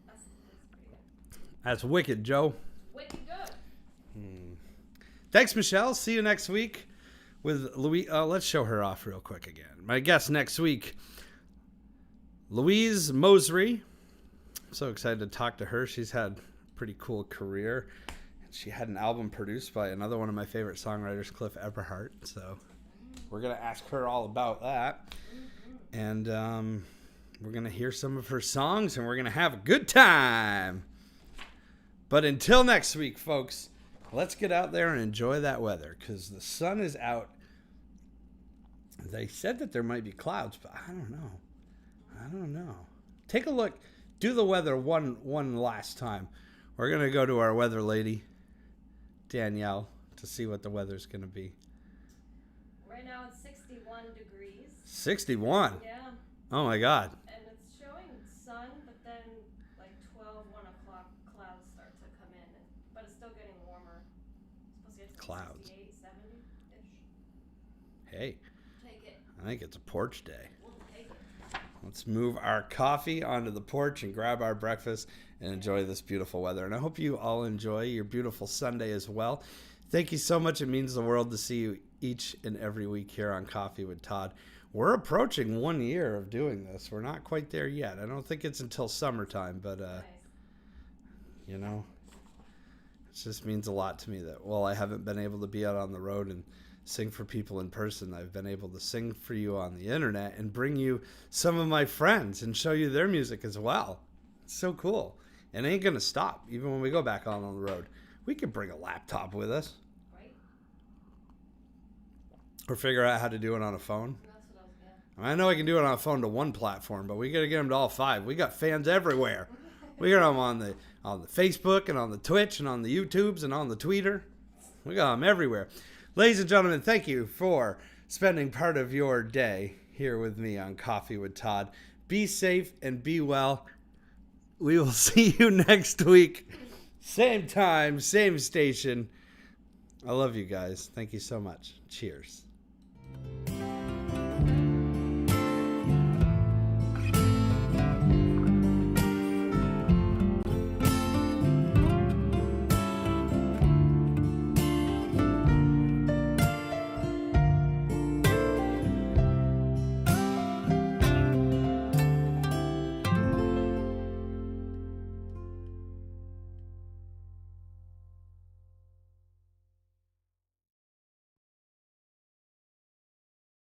That's pretty good. That's Wicked Joe. Wicked good. Thanks, Michelle. See you next week with Louise. Let's show her off real quick again. My guest next week, Louise Mosery. I'm so excited to talk to her. She's had a pretty cool career. She had an album produced by another one of my favorite songwriters, Cliff Eberhardt. So we're going to ask her all about that. And we're going to hear some of her songs, and we're going to have a good time. But until next week, folks, let's get out there and enjoy that weather because the sun is out. They said that there might be clouds, but I don't know. Take a look. Do the weather one last time. We're going to go to our weather lady, Danielle, to see what the weather's going to be. Right now it's 61 degrees. 61? Yeah. Oh, my God. And it's showing sun, but then like 1 o'clock clouds start to come in. But it's still getting warmer. It's supposed to get to Clouds. 68, 70-ish. Hey, Take it. I think it's a porch day. We'll take it. Let's move our coffee onto the porch and grab our breakfast and enjoy this beautiful weather. And I hope you all enjoy your beautiful Sunday as well. Thank you so much. It means the world to see you each and every week here on Coffee with Todd. We're approaching 1 year of doing this. We're not quite there yet. I don't think it's until summertime, but, Nice. it just means a lot to me that, while I haven't been able to be out on the road and sing for people in person, I've been able to sing for you on the internet and bring you some of my friends and show you their music as well. It's so cool. And it ain't going to stop, even when we go back on the road. We could bring a laptop with us Right? or figure out how to do it on a phone. That's what I was, yeah. I know I can do it on a phone to one platform, but we got to get them to all 5. We got fans everywhere. We got them on the Facebook and on the Twitch and on the YouTubes and on the Twitter. We got them everywhere. Ladies and gentlemen, thank you for spending part of your day here with me on Coffee with Todd. Be safe and be well. We will see you next week. Same time, same station. I love you guys. Thank you so much. Cheers.